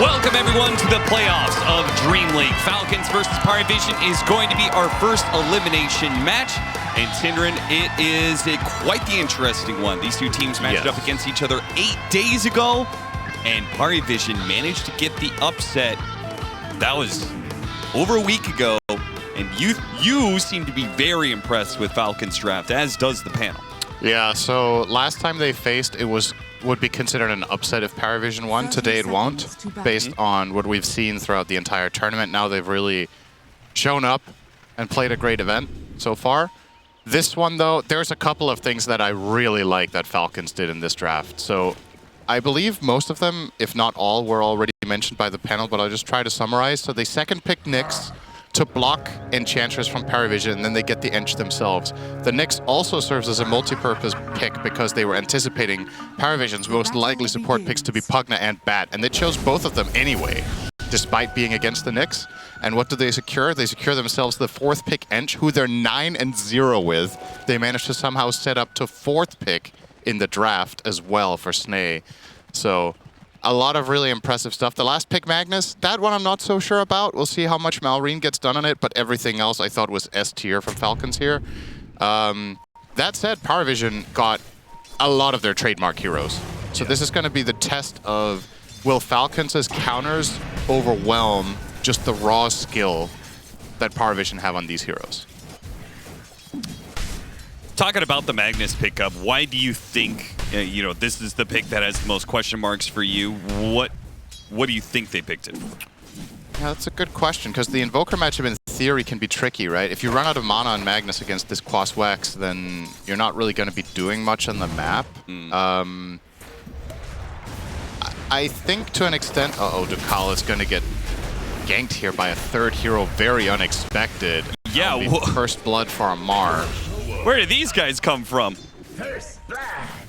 Welcome everyone to the playoffs of DreamLeague. Falcons versus PARIVISION is going to be our first elimination match. And Tindrin, it is quite the interesting one. These two teams matched up against each other 8 days ago. And PARIVISION managed to get the upset. That was over a week ago. And you seem to be very impressed with Falcons draft, as does the panel. Yeah, so last time they faced, it would be considered an upset if PARIVISION won. Today it won't, based on what we've seen throughout the entire tournament. Now they've really shown up and played a great event so far. This one, though, there's a couple of things that I really like that Falcons did in this draft. So I believe most of them, if not all, were already mentioned by the panel, but I'll just try to summarize. So they second-picked Nyx to block Enchantress from PARIVISION, and then they get the Ench themselves. The Nyx also serves as a multi-purpose pick because they were anticipating PARIVISION's most likely support picks to be Pugna and Bat, and they chose both of them anyway, despite being against the Nyx. And what do they secure? They secure themselves the 4th pick Ench, who they're 9-0 with. They managed to somehow set up to 4th pick in the draft as well for Snay. So a lot of really impressive stuff. The last pick, Magnus, that one I'm not so sure about. We'll see how much Malrine gets done on it, but everything else I thought was S tier from Falcons here. That said, PARIVISION got a lot of their trademark heroes. So this is going to be the test of, will Falcons' counters overwhelm just the raw skill that PARIVISION have on these heroes? Talking about the Magnus pickup, why do you think this is the pick that has the most question marks for you? What do you think they picked it for? Yeah, that's a good question, because the Invoker matchup in theory can be tricky, right? If you run out of mana on Magnus against this Quas Wex, then you're not really going to be doing much on the map. I think to an extent, Ducal is going to get ganked here by a 3rd hero, very unexpected. Yeah, First blood for Amar. Where did these guys come from?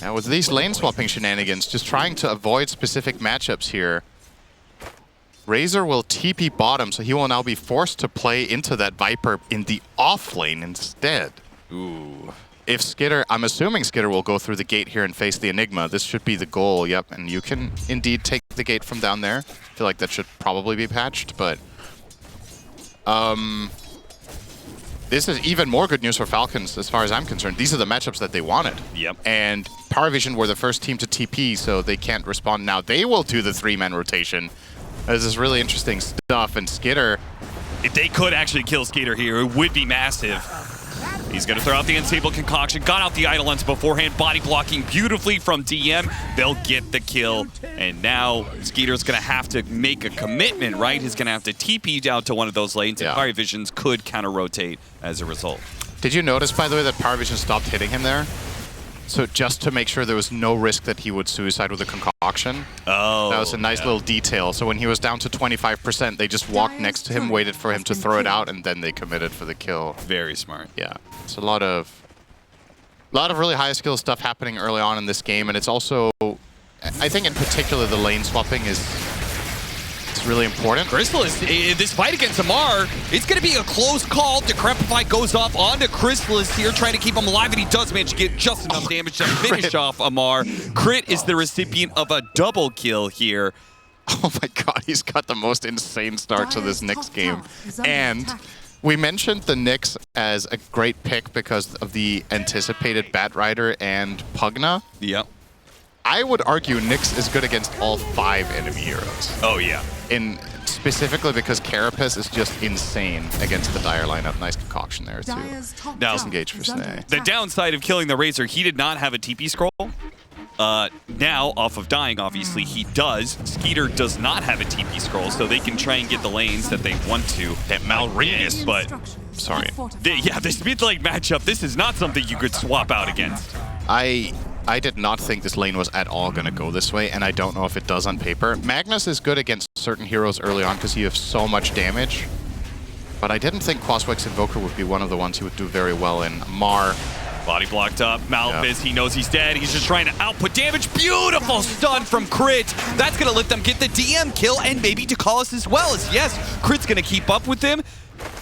Now with these lane swapping shenanigans, just trying to avoid specific matchups here. Razor will TP bottom, so he will now be forced to play into that Viper in the off lane instead. Ooh. If Skitter, I'm assuming Skitter will go through the gate here and face the Enigma. This should be the goal, yep. And you can indeed take the gate from down there. I feel like that should probably be patched, but this is even more good news for Falcons as far as I'm concerned. These are the matchups that they wanted. Yep. And PARIVISION were the first team to TP, so they can't respond now. They will do the 3-man rotation. This is really interesting stuff. And Skitter, if they could actually kill Skitter here, it would be massive. He's going to throw out the Unstable Concoction. Got out the Eidolons beforehand. Body blocking beautifully from DM. They'll get the kill. And now Skeeter's going to have to make a commitment, right? He's going to have to TP down to one of those lanes. And PARIVISION's could counter-rotate as a result. Did you notice, by the way, that PARIVISION stopped hitting him there? So just to make sure there was no risk that he would suicide with a concoction. Oh, that was a nice little detail. So when he was down to 25%, they just walked next to him, waited for him to throw it out, and then they committed for the kill. Very smart. Yeah, it's a lot of really high skill stuff happening early on in this game, and it's also, I think in particular, the lane swapping is really important. Chrysalis, this fight against Amar, it's going to be a close call. Decrepify goes off onto Chrysalis here, trying to keep him alive, and he does manage to get just enough damage to finish off Amar. Crit is the recipient of a double kill here. Oh my god, he's got the most insane start to this Nyx game. And we mentioned the Nyx as a great pick because of the anticipated Batrider and Pugna. Yep. I would argue Nyx is good against all 5 enemy heroes. Oh yeah. Specifically because Carapace is just insane against the Dire lineup. Nice concoction there too. Now, disengage for Snay. The downside of killing the Razor, he did not have a TP scroll. Now, off of dying, obviously, he does. Skeeter does not have a TP scroll, so they can try and get the lanes that they want to. That Malrine, but sorry. This mid-lane matchup, this is not something you could swap out against. I did not think this lane was at all going to go this way, and I don't know if it does on paper. Magnus is good against certain heroes early on because you have so much damage, but I didn't think Quas Wex Invoker would be one of the ones he would do very well in. Mar. Body blocked up. Malphys, he knows he's dead. He's just trying to output damage. Beautiful stun from Crit. That's going to let them get the DM kill and maybe Ducalis as well. As yes, Crit's going to keep up with him.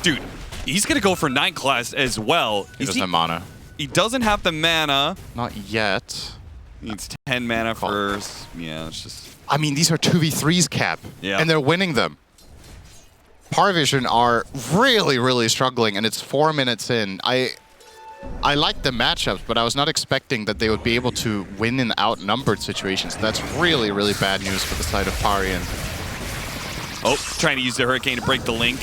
Dude, he's going to go for 9 class as well. He doesn't have mana. He doesn't have the mana. Not yet. Needs 10 mana first. Yeah, it's just... I mean, these are 2v3s, Cap. Yeah. And they're winning them. PARIVISION are really, really struggling, and it's 4 minutes in. I like the matchups, but I was not expecting that they would be able to win in outnumbered situations. That's really, really bad news for the side of Pari. Oh, trying to use the Hurricane to break the link.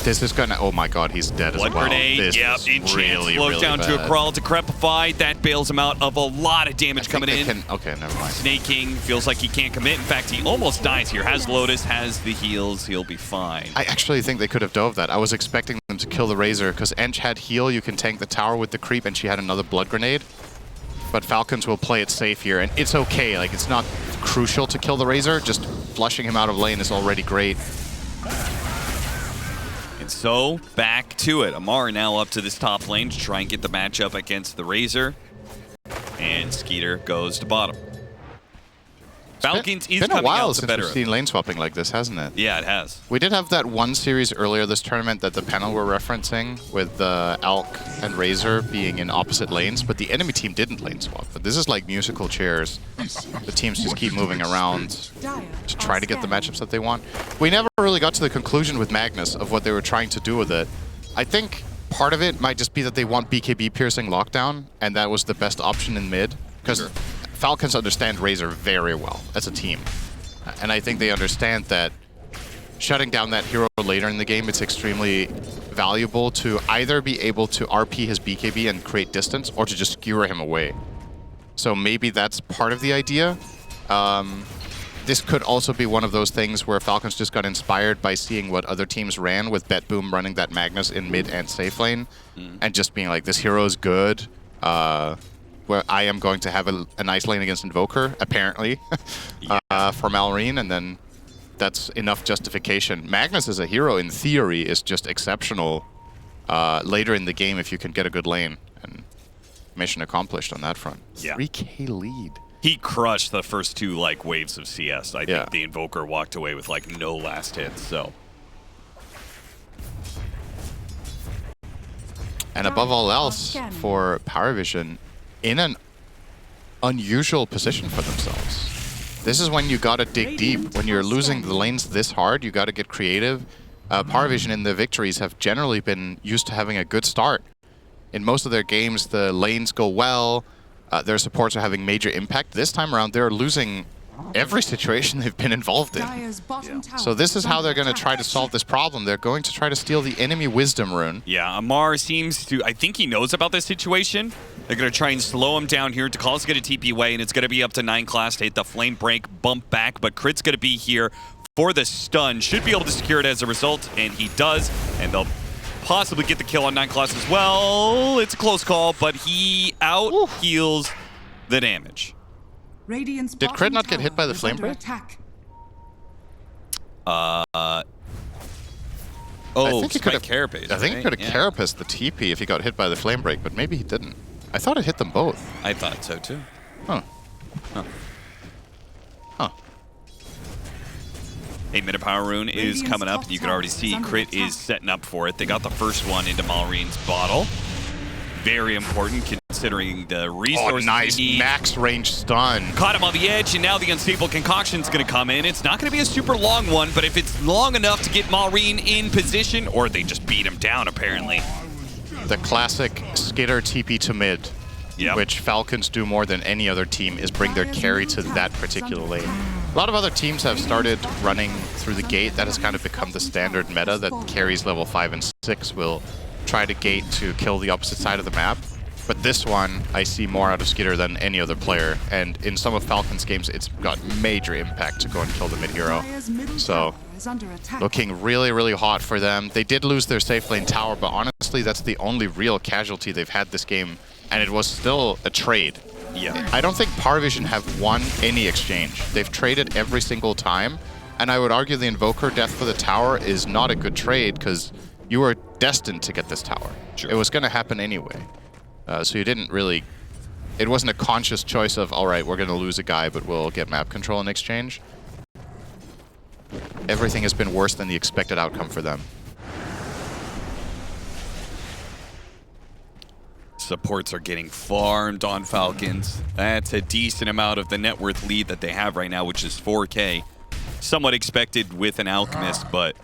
This is gonna... Oh my god, he's dead as well. Grenade, This yep, is Enchant really, slows really down to a bad. crawl to Crepify. That bails him out of a lot of damage coming in. Okay, never mind. Snaking, feels like he can't commit. In fact, he almost dies here. Has Lotus, has the heals, he'll be fine. I actually think they could have dove that. I was expecting them to kill the Razor, because Ench had heal, you can tank the tower with the creep, and she had another Blood Grenade. But Falcons will play it safe here, and it's okay. Like, it's not crucial to kill the Razor. Just flushing him out of lane is already great. And so, back to it. Amar now up to this top lane to try and get the matchup against the Razor. And Skeeter goes to bottom. Falcons is been a coming while out the since better. we've seen lane swapping like this, hasn't it? Yeah, it has. We did have that one series earlier this tournament that the panel were referencing with Alk and Razor being in opposite lanes, but the enemy team didn't lane swap. But this is like musical chairs. The teams just keep moving around to try to get the matchups that they want. We never really got to the conclusion with Magnus of what they were trying to do with it. I think part of it might just be that they want BKB piercing lockdown, and that was the best option in mid, because Falcons understand Razor very well as a team. And I think they understand that shutting down that hero later in the game, it's extremely valuable to either be able to RP his BKB and create distance, or to just skewer him away. So maybe that's part of the idea. This could also be one of those things where Falcons just got inspired by seeing what other teams ran, with BetBoom running that Magnus in mid and safe lane, and just being like, this hero is good. Where I am going to have a nice lane against Invoker, apparently, for Malrine, and then that's enough justification. Magnus as a hero, in theory, is just exceptional later in the game if you can get a good lane, and mission accomplished on that front. Yeah. 3K lead. He crushed the first two waves of CS. I think the Invoker walked away with no last hits, so... And above all else, for PARIVISION, in an unusual position for themselves. This is when you gotta dig deep. When you're losing the lanes this hard, you gotta get creative. PARIVISION in the victories have generally been used to having a good start. In most of their games, the lanes go well, their supports are having major impact. This time around, they're losing every situation they've been involved in. So this is how they're going to try to solve this problem. They're going to try to steal the enemy Wisdom Rune. Yeah, Amar seems to... I think he knows about this situation. They're going to try and slow him down here. Takal's going to TP away, and it's going to be up to 9 class to hit the flame break, bump back, but Crit's going to be here for the stun. Should be able to secure it as a result, and he does, and they'll possibly get the kill on 9 class as well. It's a close call, but he out-heals the damage. Did Crit not get hit by the flame break? Oh, Spike Carapace. I think he could have carapaced the TP if he got hit by the flame break, but maybe he didn't. I thought it hit them both. I thought so too. Huh. 8-minute power rune is coming up. You can already see Crit is setting up for it. They got the first one into Malrine's bottle. Very important considering the resources. Oh, nice max range stun. Caught him on the edge, and now the unstable concoction's going to come in. It's not going to be a super long one, but if it's long enough to get Malrine in position, or they just beat him down apparently. The classic skitter TP to mid, which Falcons do more than any other team, is bring their carry to that particular lane. A lot of other teams have started running through the gate. That has kind of become the standard meta, that carries level 5 and 6 will try to gate to kill the opposite side of the map. But this one, I see more out of Skitter than any other player. And in some of Falcon's games, it's got major impact to go and kill the mid-hero. So, looking really, really hot for them. They did lose their safe lane tower, but honestly, that's the only real casualty they've had this game. And it was still a trade. Yeah. I don't think PARIVISION have won any exchange. They've traded every single time. And I would argue the Invoker death for the tower is not a good trade, because you were destined to get this tower. Sure. It was going to happen anyway. So you didn't really... It wasn't a conscious choice of, all right, we're going to lose a guy, but we'll get map control in exchange. Everything has been worse than the expected outcome for them. Supports are getting farmed on Falcons. That's a decent amount of the net worth lead that they have right now, which is 4K. Somewhat expected with an Alchemist, but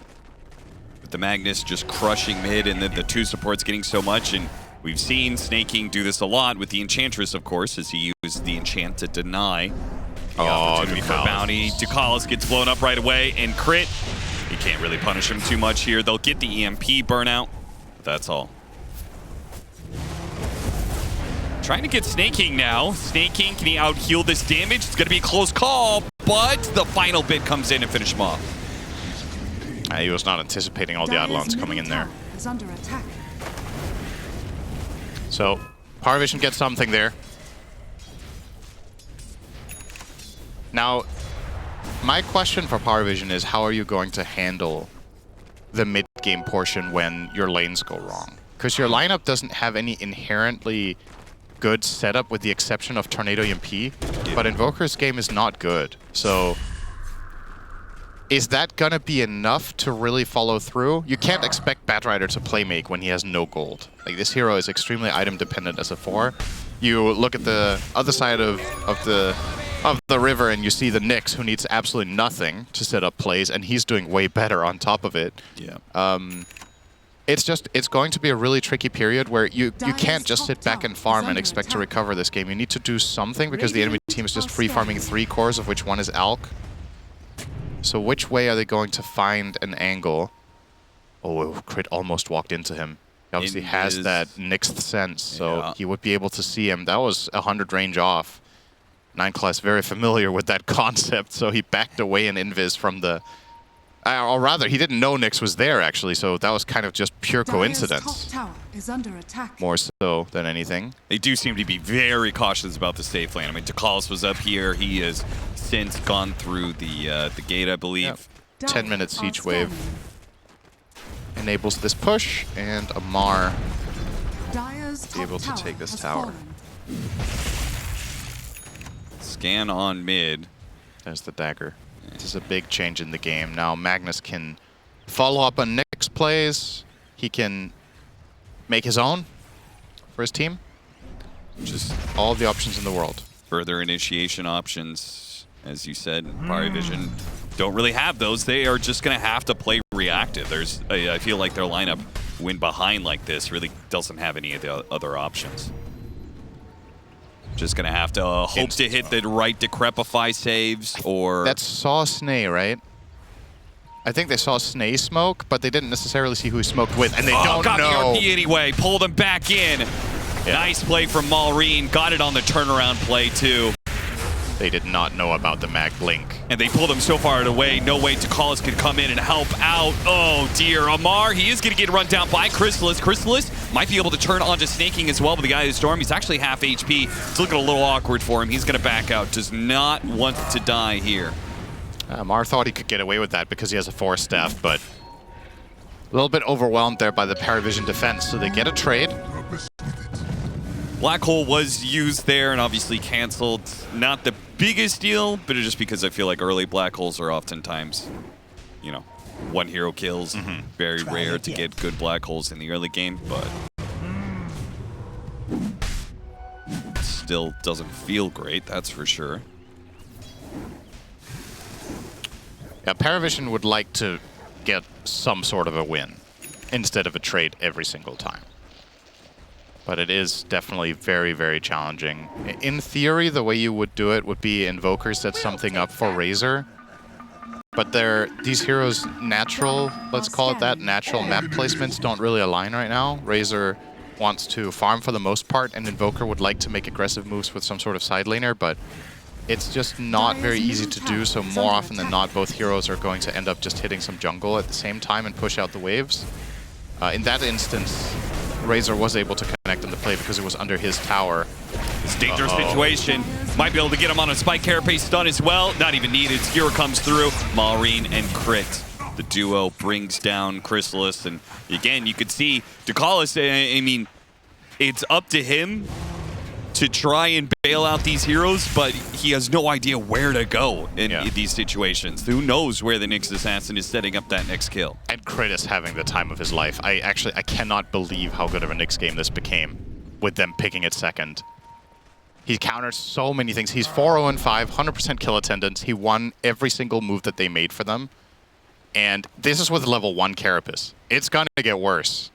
with the Magnus just crushing mid and then the two supports getting so much, and we've seen Snaking do this a lot with the Enchantress, of course, as he used the enchant to deny the opportunity for bounty. Ducalis gets blown up right away, and Crit, he can't really punish him too much here. They'll get the EMP burnout, but that's all. Trying to get Snaking now. Snaking, can he out-heal this damage? It's going to be a close call, but the final bit comes in and finish him off. He was not anticipating all the Eidolons coming in there. Under attack. So, PARIVISION gets something there. Now, my question for PARIVISION is, how are you going to handle the mid-game portion when your lanes go wrong? Because your lineup doesn't have any inherently good setup with the exception of Tornado EMP, but Invoker's game is not good. So, is that gonna be enough to really follow through? You can't expect Batrider to playmake when he has no gold. Like, this hero is extremely item dependent as a 4. You look at the other side of the river and you see the Nyx, who needs absolutely nothing to set up plays, and he's doing way better on top of it. Yeah. It's going to be a really tricky period where you can't just sit back and farm and expect to recover this game. You need to do something because the enemy team is just free farming 3 cores, of which one is Alk. So which way are they going to find an angle? Oh, Crit almost walked into him. He obviously has that Nyx sense, so he would be able to see him. That was 100 range off. 9class very familiar with that concept, so he backed away in invis from the... or rather, he didn't know Nyx was there, actually, so that was kind of just pure coincidence. Top tower is under attack. More so than anything. They do seem to be very cautious about the safe lane. I mean, Ducalis was up here. He has since gone through the gate, I believe. Yep. 10 minutes siege wave enables this push, and Amar is able to take this tower. Scan on mid. There's the dagger. This is a big change in the game. Now Magnus can follow up on Nick's plays. He can make his own for his team. Just all the options in the world. Further initiation options, as you said, PARIVISION don't really have those. They are just going to have to play reactive. I feel like their lineup, when behind like this, really doesn't have any of the other options. Just going to have to hope to hit the right Decrepify saves, or... That saw Snay, right? I think they saw Snay smoke, but they didn't necessarily see who he smoked with, and they don't got know. the RP anyway, pulled him back in. Yeah. Nice play from Maureen, got it on the turnaround play too. They did not know about the mag blink. And they pulled him so far away, no way Ducalis could come in and help out. Oh dear, Amar, he is going to get run down by Chrysalis. Chrysalis might be able to turn onto Snaking as well, but the guy who's Storm, he's actually half HP. It's looking a little awkward for him. He's going to back out, does not want to die here. Amar thought he could get away with that because he has a 4-staff, but a little bit overwhelmed there by the PARIVISION defense, so they get a trade. Black Hole was used there and obviously canceled. Not the biggest deal, but it's just because I feel like early Black Holes are oftentimes, you know, one hero kills. Very rare to get good Black Holes in the early game, but still doesn't feel great, that's for sure. Yeah, PARIVISION would like to get some sort of a win instead of a trade every single time. But it is definitely very, very challenging. In theory, the way you would do it would be Invoker set something up for Razor. But these heroes' natural, let's call it that, natural map placements don't really align right now. Razor wants to farm for the most part, and Invoker would like to make aggressive moves with some sort of side laner, but it's just not very easy to do, so more often than not, both heroes are going to end up just hitting some jungle at the same time and push out the waves. In that instance, Razor was able to connect on the play because it was under his tower. It's a dangerous situation. Might be able to get him on a spike carapace stun as well. Not even needed. Skira comes through. Maureen and Crit. The duo brings down Chrysalis. And again, you could see Ducalis, I mean, it's up to him to try and bail out these heroes, but he has no idea where to go in these situations. Who knows where the Nyx Assassin is setting up that next kill? And Crit is having the time of his life. I cannot believe how good of a Nyx game this became. with them picking it second. He counters so many things. He's 4-0-5, 100% kill attendance. He won every single move that they made for them. And this is with level 1 Carapace. It's going to get worse.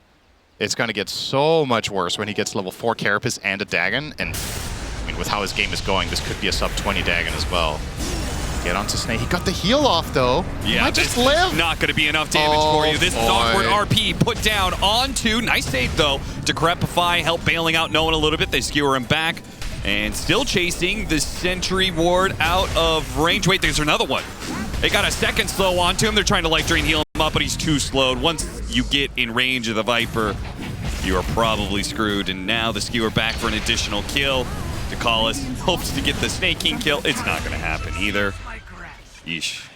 It's going to get so much worse when he gets level 4 Carapace and a Dagon. And I mean, with how his game is going, this could be a sub 20 Dagon as well. Get onto Snake. He got the heal off, though. Yeah, he might just live. Not going to be enough damage for you. This is awkward RP put down onto. Nice save, though. Decrepify, help bailing out no one a little bit. They skewer him back. And still chasing the Sentry Ward out of range. Wait, there's another one. They got a second slow onto him. They're trying to Life Drain heal him up, but he's too slowed. Once you get in range of the Viper, you are probably screwed. And now the Skewer back for an additional kill. DeCallis hopes to get the Snake King kill. It's not going to happen either. Yeesh.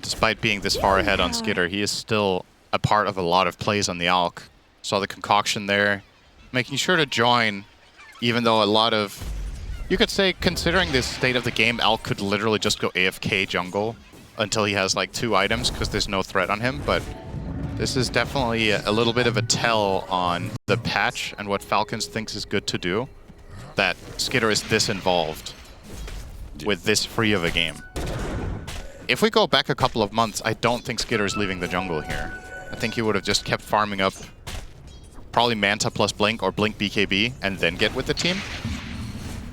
Despite being this far ahead on Skitter, he is still a part of a lot of plays on the Alk. Saw the concoction there, making sure to join, even though a lot of, you could say, considering this state of the game, Alk could literally just go AFK jungle until he has like 2 items because there's no threat on him. But this is definitely a little bit of a tell on the patch and what Falcons thinks is good to do, that Skitter is this involved with this free of a game. If we go back a couple of months, I don't think Skitter's leaving the jungle here. I think he would have just kept farming up probably Manta plus Blink or Blink BKB and then get with the team.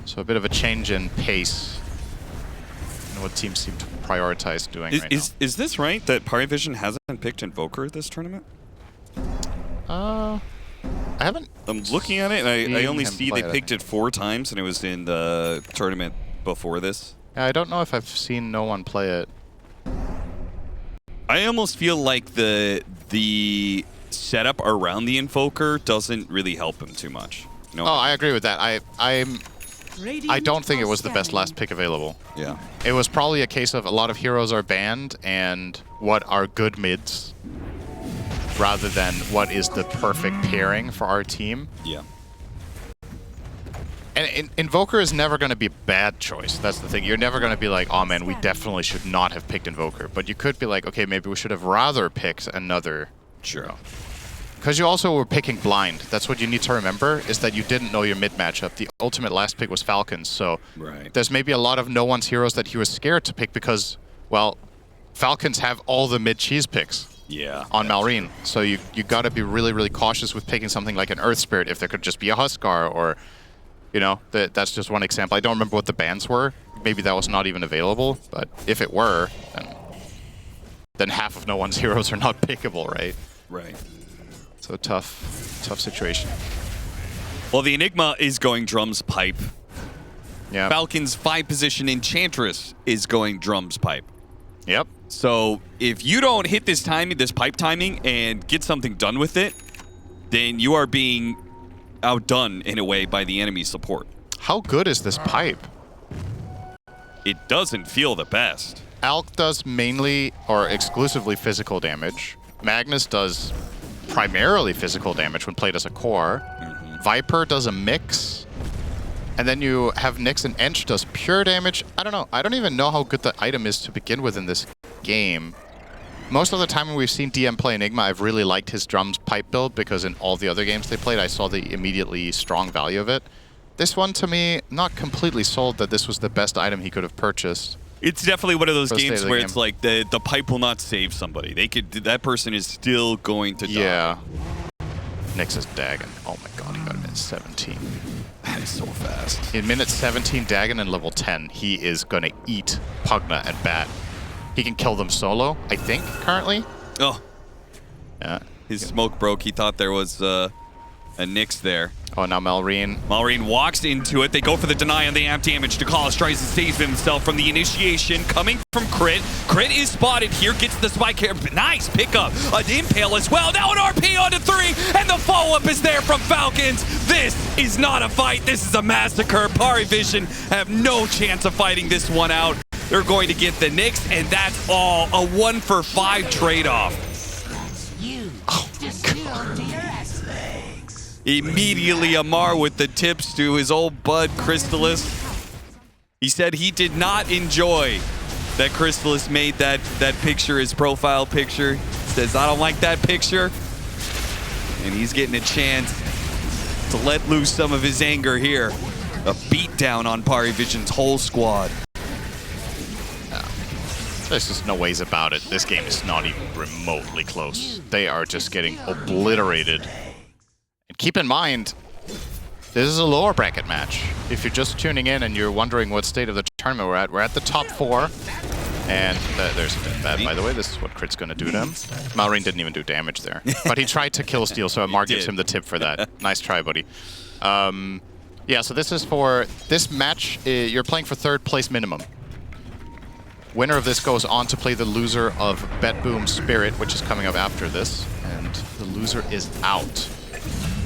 So a bit of a change in pace in what teams seem to prioritize doing right now. Is this right that PARIVISION hasn't picked Invoker this tournament? I haven't. I'm looking at it and I only see they picked it 4 times and it was in the tournament before this. Yeah, I don't know if I've seen no one play it. I almost feel like the setup around the Invoker doesn't really help him too much. You know? Oh, I agree with that. I don't think it was the best last pick available. Yeah. It was probably a case of a lot of heroes are banned and what are good mids rather than what is the perfect pairing for our team. Yeah. And Invoker is never going to be a bad choice. That's the thing. You're never going to be like, oh man, we definitely should not have picked Invoker. But you could be like, okay, maybe we should have rather picked another hero. Because you also were picking blind. That's what you need to remember, is that you didn't know your mid matchup. The ultimate last pick was Falcons, so there's maybe a lot of no one's heroes that he was scared to pick because, well, Falcons have all the mid cheese picks on Malrine. So you got to be really, really cautious with picking something like an Earth Spirit if there could just be a Huskar or, you know, that's just one example. I don't remember what the bans were. Maybe that was not even available, but if it were, then half of no one's heroes are not pickable, right? Right. So tough situation. Well, the Enigma is going drums pipe. Yeah. Falcons 5-position Enchantress is going drums pipe. Yep. So if you don't hit this timing, this pipe timing, and get something done with it, then you are being outdone in a way by the enemy support. How good is this pipe? It doesn't feel the best. Alk does mainly or exclusively physical damage. Magnus does primarily physical damage when played as a core. Viper does a mix. And then you have Nyx and Ench does pure damage. I don't know. I don't even know how good the item is to begin with in this game. Most of the time when we've seen DM play Enigma, I've really liked his drums pipe build because in all the other games they played, I saw the immediately strong value of it. This one, to me, not completely sold that this was the best item he could have purchased. It's definitely one of those games where it's like the pipe will not save somebody. That person is still going to die. Yeah. Nyx is Dagon. Oh my god, he got a minute 17. That is so fast. In minute 17, Dagon and level 10, he is going to eat Pugna and Bat. He can kill them solo, I think, currently. Oh. Yeah. His smoke broke. He thought there was a Nyx there. Oh, now Malrine. Malrine walks into it. They go for the deny on the amp damage. DeCallis tries to save himself from the initiation. Coming from Crit. Crit is spotted here. Gets the spike here. Nice pickup. An impale as well. Now an RP onto 3. And the follow-up is there from Falcons. This is not a fight. This is a massacre. PARIVISION have no chance of fighting this one out. They're going to get the Nyx, and that's all. A 1-for-5 trade-off. Oh, Immediately Amar with the tips to his old bud Crystallis. He said he did not enjoy that Crystallis made that picture his profile picture. Says, I don't like that picture. And he's getting a chance to let loose some of his anger here. A beatdown on PARIVISION's whole squad. There's just no ways about it. This game is not even remotely close. They are just getting obliterated. And keep in mind, this is a lower bracket match. If you're just tuning in and you're wondering what state of the tournament we're at the top 4. And there's that, by the way. This is what Crit's going to do to him. Malrine didn't even do damage there. But he tried to kill steal, so Amar gives him the tip for that. Nice try, buddy. Yeah, so this is for this match. You're playing for 3rd place minimum. Winner of this goes on to play the loser of Bet Boom Spirit, which is coming up after this. And the loser is out.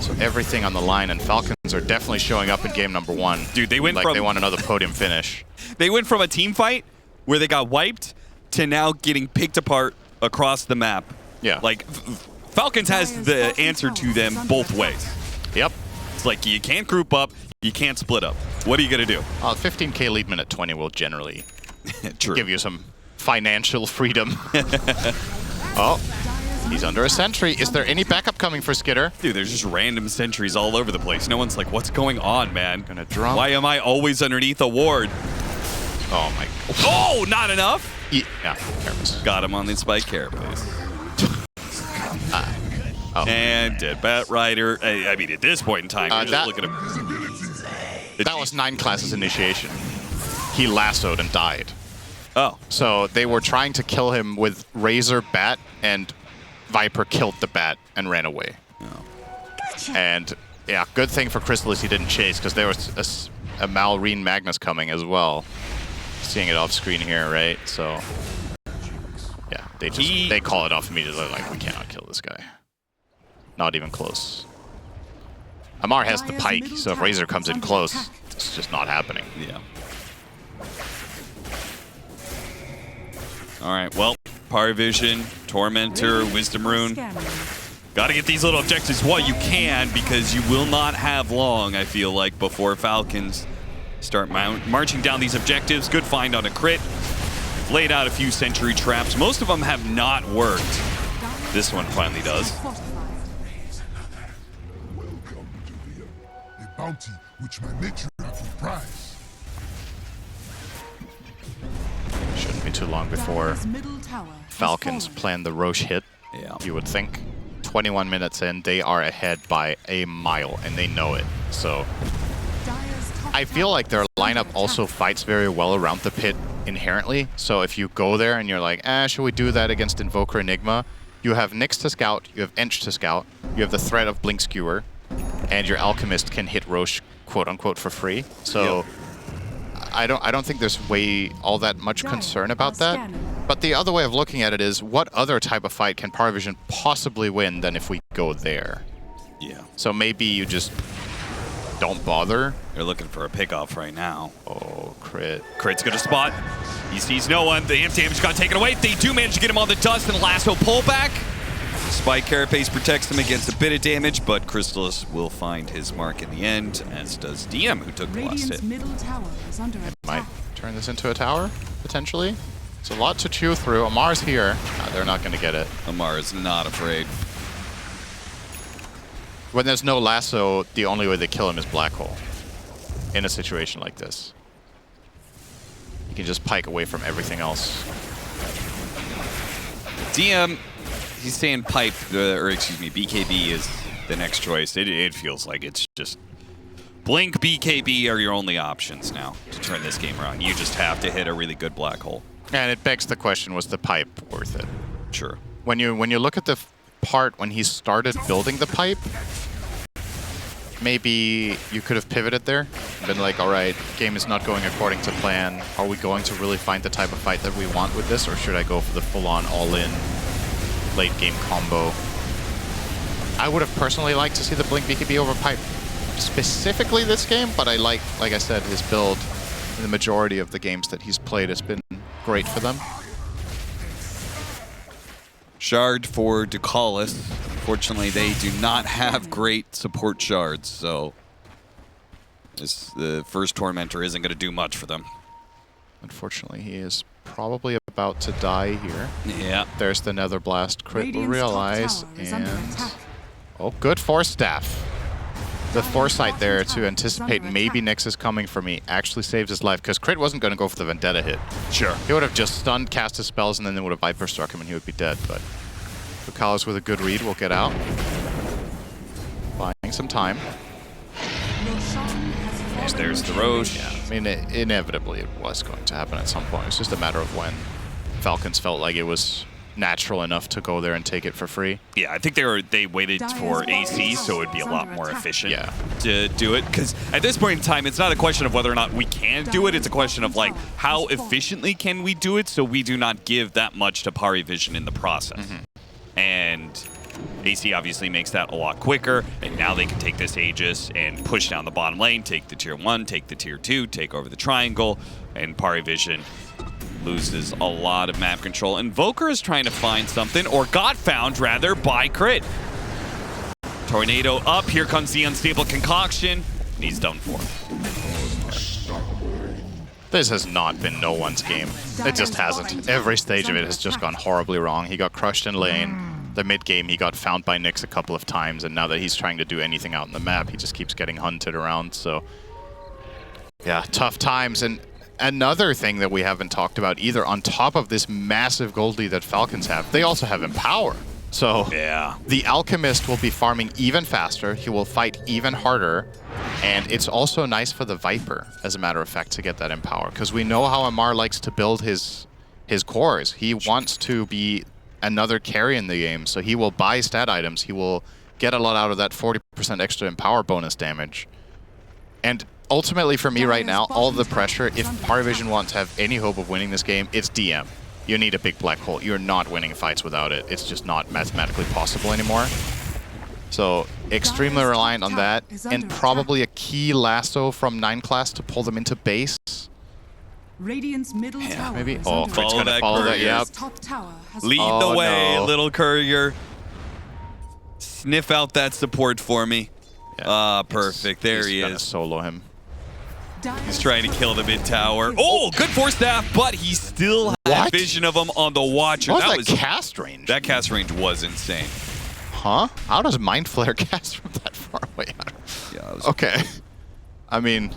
So everything on the line, and Falcons are definitely showing up in game number 1. Dude, they went like they want another podium finish. They went from a team fight where they got wiped to now getting picked apart across the map. Yeah. Like, Falcons has the answer to them both ways. Yep. It's like, you can't group up, you can't split up. What are you going to do? 15k lead minute 20 will generally True. give you some financial freedom. Oh, he's under a sentry. Is there any backup coming for Skitter? Dude, there's just random sentries all over the place. No one's like, what's going on, man? Gonna drop. Why am I always underneath a ward? Oh my. Oh, not enough? Yeah, careless. Got him on the spike carapace. Oh. And Dead Bat Rider. I mean, at this point in time, you're just looking at that was 9 classes initiation. He lassoed and died. Oh. So they were trying to kill him with Razor Bat, and Viper killed the bat and ran away. Oh. And yeah, good thing for Chrysalis he didn't chase, because there was a Malrine Magnus coming as well. Seeing it off screen here, right? So yeah, they call it off immediately. Like, we cannot kill this guy. Not even close. Amar has the pike, so if Razor comes in close, it's just not happening. Yeah. All right, well, PARIVISION, Tormentor, Wisdom Rune. Got to get these little objectives while you can, because you will not have long, I feel like, before Falcons start marching down these objectives. Good find on a crit. Laid out a few sentry traps. Most of them have not worked. This one finally does. A bounty which my matriarch will prize. Shouldn't be too long before Falcons plan the Roche hit, you would think. 21 minutes in, they are ahead by a mile, and they know it. So I feel like their lineup also fights very well around the pit inherently. So if you go there and you're like, should we do that against Invoker Enigma? You have Nyx to scout, you have Ench to scout, you have the threat of Blink Skewer, and your Alchemist can hit Roche, quote-unquote, for free. So I don't think there's all that much concern about that. But the other way of looking at it is, what other type of fight can PARIVISION possibly win than if we go there? Yeah. So maybe you just don't bother. They're looking for a pickoff right now. Oh, crit. Crit's gonna spot. He sees no one. The amp damage got taken away. They do manage to get him on the dust, and lasso pullback. Spike Carapace protects him against a bit of damage, but Chrysalis will find his mark in the end, as does DM, who took the last hit. Middle tower is under attack. Might turn this into a tower, potentially. It's a lot to chew through. Amar's here. They're not going to get it. Amar is not afraid. When there's no lasso, the only way they kill him is Black Hole. In a situation like this. You can just pike away from everything else. DM, he's saying pipe, or excuse me, BKB is the next choice. It feels like it's just Blink, BKB are your only options now to turn this game around. You just have to hit a really good Black Hole. And it begs the question, was the pipe worth it? Sure. When you look at the part when he started building the pipe, maybe you could have pivoted there. Been like, all right, game is not going according to plan. Are we going to really find the type of fight that we want with this, or should I go for the full-on all-in late game combo? I would have personally liked to see the Blink BKB over pipe, specifically this game, but I like I said, his build in the majority of the games that he's played has been great for them. Shard for Ducalis. Unfortunately, they do not have great support shards, so the first Tormentor isn't going to do much for them. Unfortunately, he is probably about to die here. Yeah. There's the Nether Blast crit, we'll realize, and Oh, good Force Staff. The foresight there to anticipate maybe Nyx is coming for me actually saves his life, because Crit wasn't going to go for the Vendetta hit. Sure. He would have just stunned, cast his spells, and then they would have Viper struck him and he would be dead. But Bukalos with a good read will get out. Buying some time. There's the Roche. Yeah, I mean, inevitably it was going to happen at some point. It's just a matter of when. Falcons felt like it was natural enough to go there and take it for free. Yeah, I think they waited for AC, so it'd be a lot more efficient to do it. Because at this point in time, it's not a question of whether or not we can do it. It's a question of like how efficiently can we do it, so we do not give that much to PARIVISION in the process. And AC obviously makes that a lot quicker, and now they can take this Aegis and push down the bottom lane, take the tier 1, take the tier 2, take over the triangle, and PARIVISION loses a lot of map control. Invoker is trying to find something, or got found rather, by Crit. Tornado up, here comes the unstable concoction, and he's done for. This has not been no one's game. It just hasn't. Every stage of it has just gone horribly wrong. He got crushed in lane. The mid game he got found by Nyx a couple of times, and now that he's trying to do anything out in the map, he just keeps getting hunted around. So yeah, tough times. And another thing that we haven't talked about either, on top of this massive gold lead that Falcons have, they also have Empower. So yeah, the Alchemist will be farming even faster, he will fight even harder, and it's also nice for the Viper, as a matter of fact, to get that Empower, because we know how Amar likes to build his cores. He wants to be another carry in the game, so he will buy stat items, he will get a lot out of that 40% extra Empower bonus damage. And ultimately for me right now, all the pressure, if PARIVISION wants to have any hope of winning this game, it's DM. You need a big black hole. You're not winning fights without it. It's just not mathematically possible anymore. So extremely reliant on that, and probably a key lasso from 9 class to pull them into base. Radiant's middle tower Maybe. is Oh, under Crit's Follow gonna that follow that. courier. Yep. top tower has Lead Oh, the way, no. little courier. Sniff out that support for me. Ah, perfect. There he He's gonna is. solo him. He's trying to kill the mid tower. Oh, good Force Staff, but he still had What? vision of him on the Watcher. What was that cast range? That cast range was insane. Huh? How does Mind Flare cast from that far away? Yeah, that was Okay. I mean...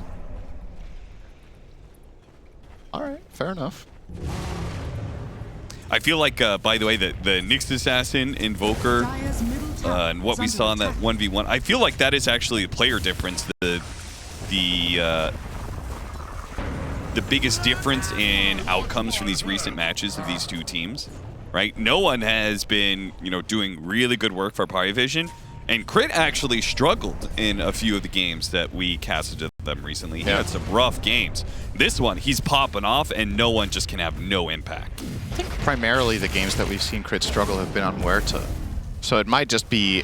Alright, fair enough. I feel like, by the way, the Nyx Assassin, Invoker, Dire's middle tower and what we is saw in under that 1v1, I feel like that is actually a player difference. The biggest difference in outcomes from these recent matches of these two teams, right? No one has been, doing really good work for PARIVISION, and Crit actually struggled in a few of the games that we casted to them recently. He had some rough games. This one, he's popping off, and no one just can have no impact. I think primarily the games that we've seen Crit struggle have been on Huerta. So it might just be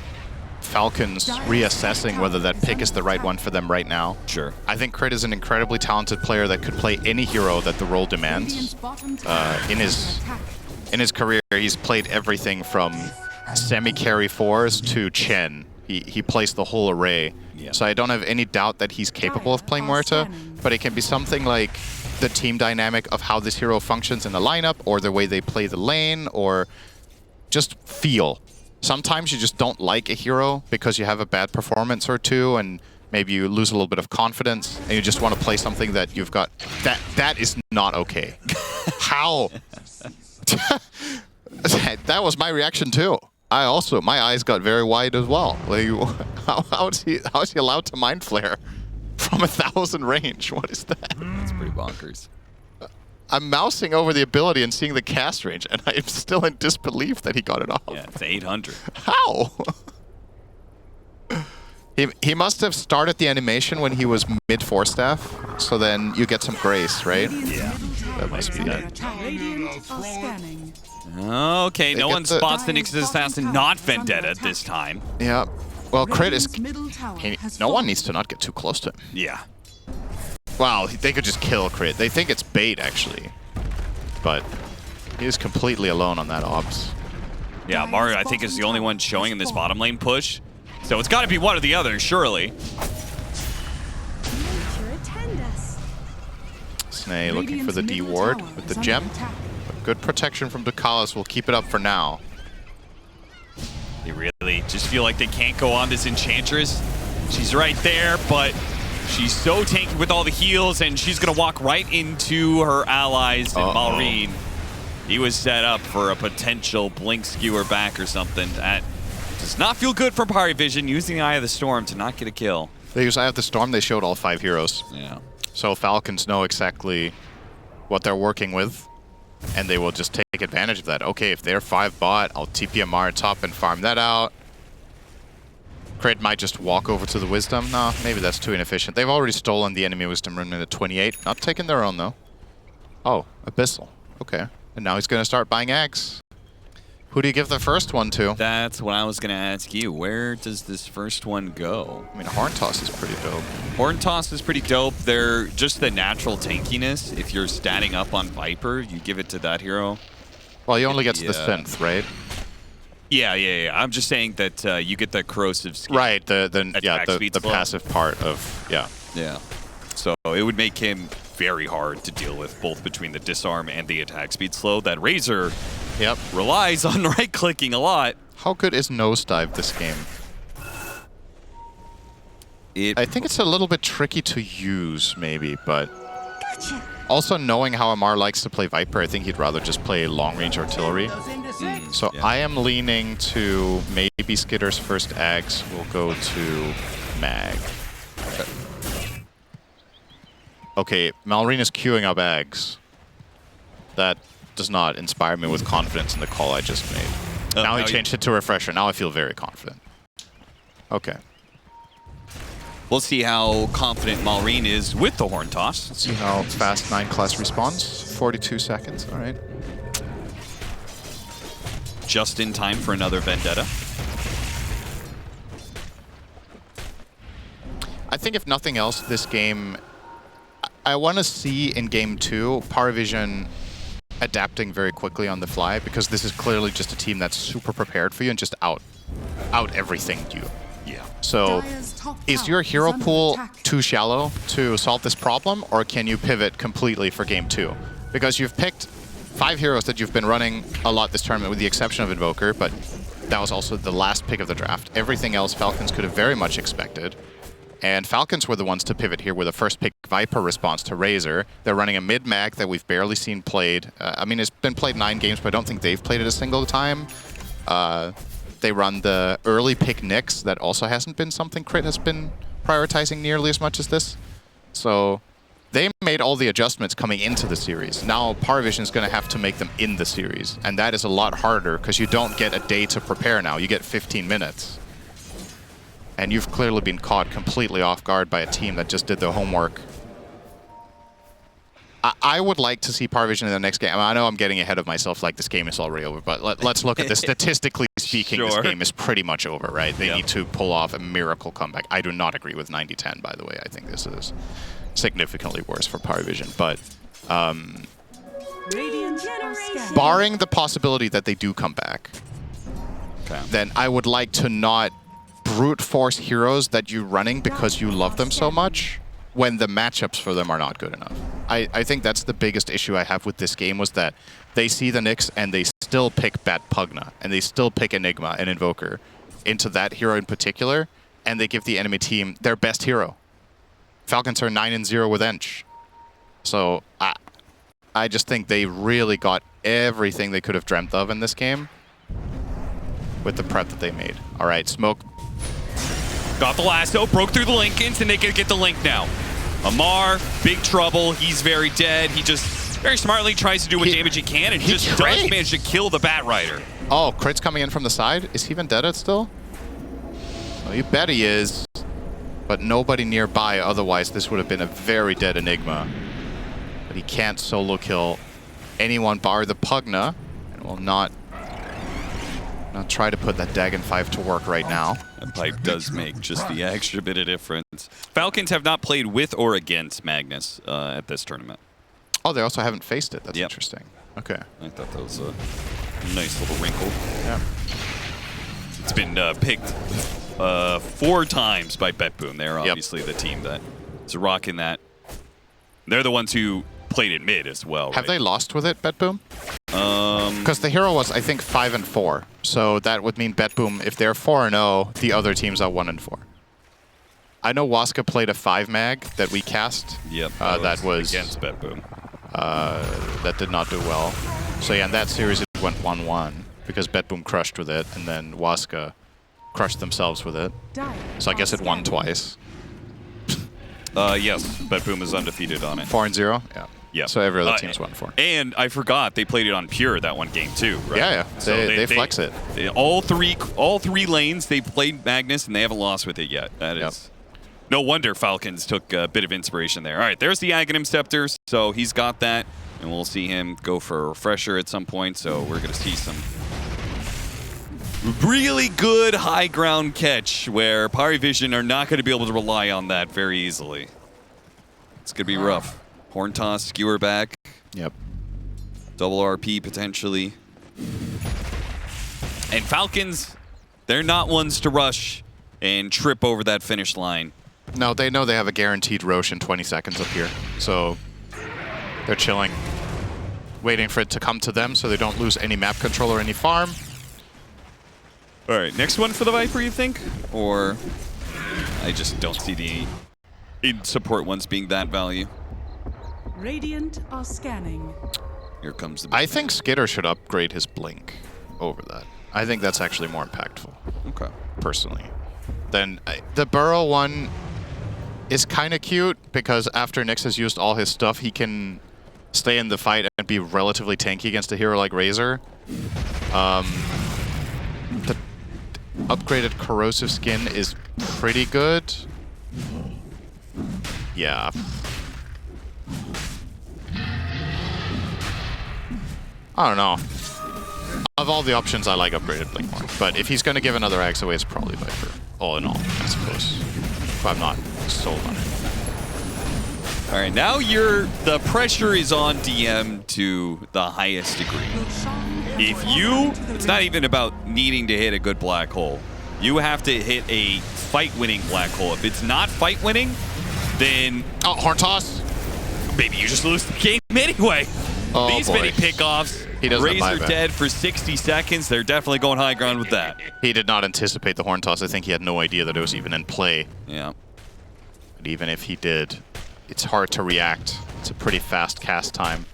Falcons reassessing whether that pick is the right one for them right now. Sure. I think Crit is an incredibly talented player that could play any hero that the role demands. Radiant's bottom tower In is under attack. his career, he's played everything from semi-carry 4s to Chen. He plays the whole array. Yeah. So I don't have any doubt that he's capable of playing Huerta, but it can be something like the team dynamic of how this hero functions in the lineup, or the way they play the lane, or just feel. Sometimes you just don't like a hero because you have a bad performance or two, and maybe you lose a little bit of confidence, and you just want to play something that you've got. That is not okay. How? That was my reaction too. My eyes got very wide as well. Like, how is he allowed to Mind Flare from 1,000 range? What is that? It's pretty bonkers. I'm mousing over the ability and seeing the cast range, and I'm still in disbelief that he got it off. Yeah, it's 800. How? He must have started the animation when he was mid Force Staff, so then you get some grace, right? Yeah, that must be that. Attack. Radiant are scanning. Okay, no get one the- spots the Nyx Assassin, not Vendetta this time. Yeah. Well, Crit is... Radiant's middle tower has No one fallen. needs to not get too close to him. Yeah. Wow, they could just kill Crit. They think it's bait, actually. But he is completely alone on that ops. Yeah, Mario, I think, is the only one showing in this bottom lane push. So it's got to be one or the other, surely. Snay looking for the D Radiant's ward middle with tower the is gem. under attack. Good protection from Ducalis will keep it up for now. They really just feel like they can't go on this Enchantress. She's right there, but she's so tanky with all the heals, and she's going to walk right into her allies. And Malrine, he was set up for a potential blink skewer back or something. That does not feel good for PARIVISION, using the Eye of the Storm to not get a kill. They use Eye of the Storm, they showed all 5 heroes. Yeah. So Falcons know exactly what they're working with, and they will just take advantage of that. Okay, if they're 5 bot, I'll TP Amar top and farm that out. Crit might just walk over to the Wisdom. No, maybe that's too inefficient. They've already stolen the enemy Wisdom rune at 28. Not taking their own, though. Oh, Abyssal. Okay. And now he's going to start buying eggs. Who do you give the first one to? That's what I was going to ask you. Where does this first one go? I mean, Horn Toss is pretty dope. Horn Toss is pretty dope. They're just the natural tankiness. If you're statting up on Viper, you give it to that hero. Well, he only gets the synth, right? Yeah. I'm just saying that you get the corrosive skin. Right, the passive part of, yeah. Yeah. So it would make him very hard to deal with, both between the disarm and the attack speed slow. That Razor relies on right-clicking a lot. How good is Nosedive this game? I think it's a little bit tricky to use, maybe, but... Also, knowing how Amar likes to play Viper, I think he'd rather just play long-range artillery. So I am leaning to maybe Skitter's first Axe will go to Mag. Okay, Malrine is queuing up Ags. That does not inspire me with confidence in the call I just made. Now he changed it to Refresher. Now I feel very confident. Okay. We'll see how confident Malrine is with the Horn Toss. Let's see how fast 9 class responds. 42 seconds. All right. Just in time for another Vendetta. I think if nothing else, this game... I want to see in Game 2 PARIVISION adapting very quickly on the fly, because this is clearly just a team that's super prepared for you and just out everything you. Yeah. So, is your hero pool too shallow to solve this problem, or can you pivot completely for Game 2? Because you've picked 5 heroes that you've been running a lot this tournament, with the exception of Invoker, but that was also the last pick of the draft. Everything else Falcons could have very much expected. And Falcons were the ones to pivot here with a first pick Viper response to Razor. They're running a mid-mag that we've barely seen played. I mean, it's been played 9 games, but I don't think they've played it a single time. They run the early pick Nyx that also hasn't been something Crit has been prioritizing nearly as much as this. So they made all the adjustments coming into the series. Now PARIVISION is going to have to make them in the series. And that is a lot harder because you don't get a day to prepare now. You get 15 minutes. And you've clearly been caught completely off guard by a team that just did their homework. I would like to see PARIVISION in the next game. I know I'm getting ahead of myself, like this game is already over, but let's look at this. Statistically speaking, this game is pretty much over, right? They need to pull off a miracle comeback. I do not agree with 90-10, by the way. I think this is significantly worse for PARIVISION. But barring the possibility that they do come back, then I would like to not brute force heroes that you're running because you love them so much when the matchups for them are not good enough. I think that's the biggest issue I have with this game, was that they see the Nyx and they still pick Bat Pugna and they still pick Enigma and Invoker into that hero in particular, and they give the enemy team their best hero. Falcons are 9-0 with Ench. So I just think they really got everything they could have dreamt of in this game with the prep that they made. All right, Smoke. Got the lasso, broke through the Lincolns, and they can get the link now. Amar, big trouble. He's very dead. He just very smartly tries to do what damage he can, and just does manage to kill the Bat Rider. Oh, Crit's coming in from the side. Is he Vendetta still? Well, you bet he is. But nobody nearby, otherwise this would have been a very dead Enigma. But he can't solo kill anyone bar the Pugna, and will not try to put that Dagon 5 to work right now. That pipe does make just the extra bit of difference. Falcons have not played with or against Magnus at this tournament. Oh, they also haven't faced it. That's interesting. Okay. I thought that was a nice little wrinkle. Yeah. It's been picked 4 times by BetBoom. They're obviously the team that is rocking that. They're the ones who played it mid as well. Have they lost with it, BetBoom? Because the hero was, I think, 5 and 4. So that would mean BetBoom, if they're 4 and 0, the other teams are 1 and 4. I know Waska played a 5 mag that we cast. Yep. That was against BetBoom. That did not do well. So yeah, in that series it went 1-1 because BetBoom crushed with it, and then Waska crushed themselves with it. So I guess it won twice. Yes, BetBoom is undefeated on it. 4 and 0. Yeah. Yeah. So every other team's 1 and 4. And I forgot they played it on Pure that one game too, right? Yeah, yeah. So They flex it. All three lanes they played Magnus and they haven't lost with it yet. That is no wonder Falcons took a bit of inspiration there. All right, there's the Aghanim Scepter, so he's got that, and we'll see him go for a refresher at some point. So we're gonna see some really good high ground catch where PARIVISION are not going to be able to rely on that very easily. It's going to be rough. Horn toss, skewer back. Yep. Double RP potentially. And Falcons, they're not ones to rush and trip over that finish line. No, they know they have a guaranteed Roche in 20 seconds up here. So they're chilling, waiting for it to come to them so they don't lose any map control or any farm. All right, next one for the Viper, you think? Or I just don't see the in-support ones being that value. Radiant are scanning. Here comes the... I think Skitter should upgrade his Blink over that. I think that's actually more impactful. Okay. Personally. Then the Burrow one is kind of cute because after Nyx has used all his stuff, he can stay in the fight and be relatively tanky against a hero like Razor. The upgraded corrosive skin is pretty good. Yeah. I don't know. Of all the options, I like upgraded Blink more. But if he's going to give another axe away, it's probably Viper. All in all, I suppose. If I'm not sold on it. All right, now the pressure is on DM to the highest degree. It's not even about needing to hit a good black hole. You have to hit a fight-winning black hole. If it's not fight-winning, then... Oh, Horn Toss! Maybe you just lose the game anyway. Oh, These many pickoffs, he doesn't Razor dead for 60 seconds. They're definitely going high ground with that. He did not anticipate the Horn Toss. I think he had no idea that it was even in play. Yeah. But even if he did, it's hard to react. It's a pretty fast cast time.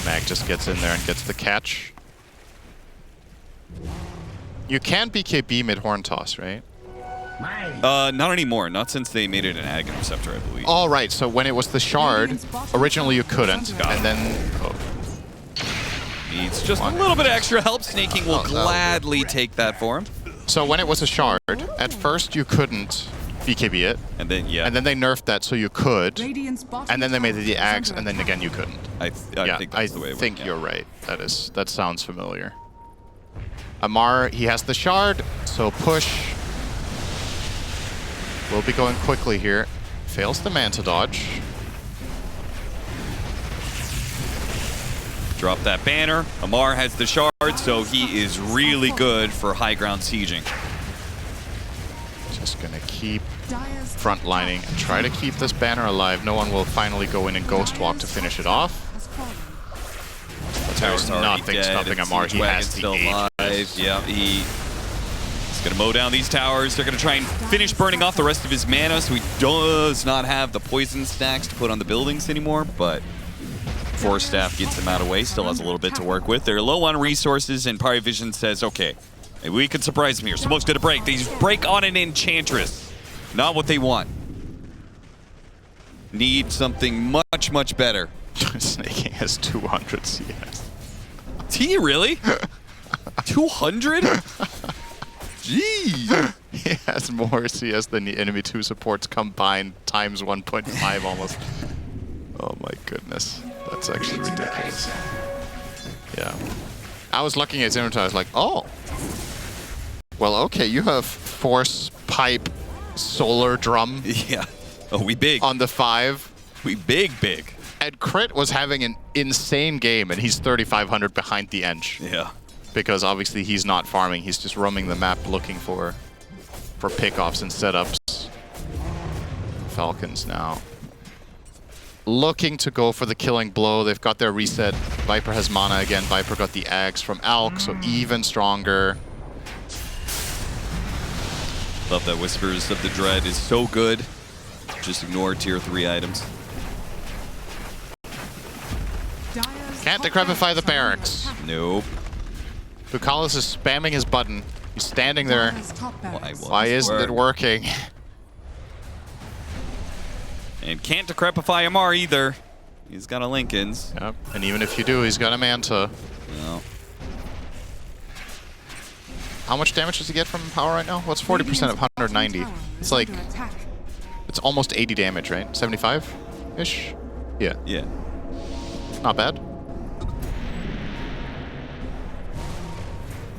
Mag just gets in there and gets the catch. You can BKB mid-Horn Toss, right? Not anymore. Not since they made it an Aghanim Scepter, I believe. All right, so when it was the Shard, originally you couldn't, and then... Oh. Needs just a little bit of extra help. Snaking will gladly take that for him. So when it was a Shard, at first you couldn't BKB it. And then, yeah. And then they nerfed that so you could. And then they made it the Axe, and then again you couldn't. I think that's the way it went. You're right. That sounds familiar. Amar, he has the Shard, so push. We'll be going quickly here. Fails the Manta dodge. Drop that banner. Amar has the Shard, so he is really good for high ground sieging. Just gonna keep frontlining and try to keep this banner alive. No one will finally go in and Ghost Walk to finish it off. There's nothing stopping Amar. He has the Aegis. Yeah, he's gonna mow down these towers. They're gonna try and finish burning off the rest of his mana, so he does not have the poison stacks to put on the buildings anymore, but Force Staff gets him out of the way, still has a little bit to work with. They're low on resources, and PARIVISION says, okay, maybe we could surprise them here. Smoke's gonna break. They break on an Enchantress. Not what they want. Need something much, much better. Snaking has 200 CS. T, really? 200? Jeez. He has more CS than the enemy 2 supports combined times 1.5 almost. Oh my goodness. That's actually ridiculous. Yeah. I was looking at his inventory, I was like, oh. Well, okay, you have Force, Pipe, Solar Drum. Yeah. Oh, we big. On the 5. We big. And Crit was having an insane game, and he's 3,500 behind the Ench. Yeah. Because obviously he's not farming, he's just roaming the map looking for pickoffs and setups. Falcons now looking to go for the killing blow. They've got their reset Viper has mana again. Viper got the Axe from Alk, so even stronger. Love that Whispers of the Dread is so good. Just ignore tier 3 items. Can't decrepify the barracks. Nope. Bukalis is spamming his button. He's standing there. Why isn't it working? And can't decrepify MR either. He's got a Lincoln's. Yep. And even if you do, he's got a Manta. No. How much damage does he get from power right now? What's 40% of 190? It's like, it's almost 80 damage, right? 75-ish? Yeah. Yeah. Not bad.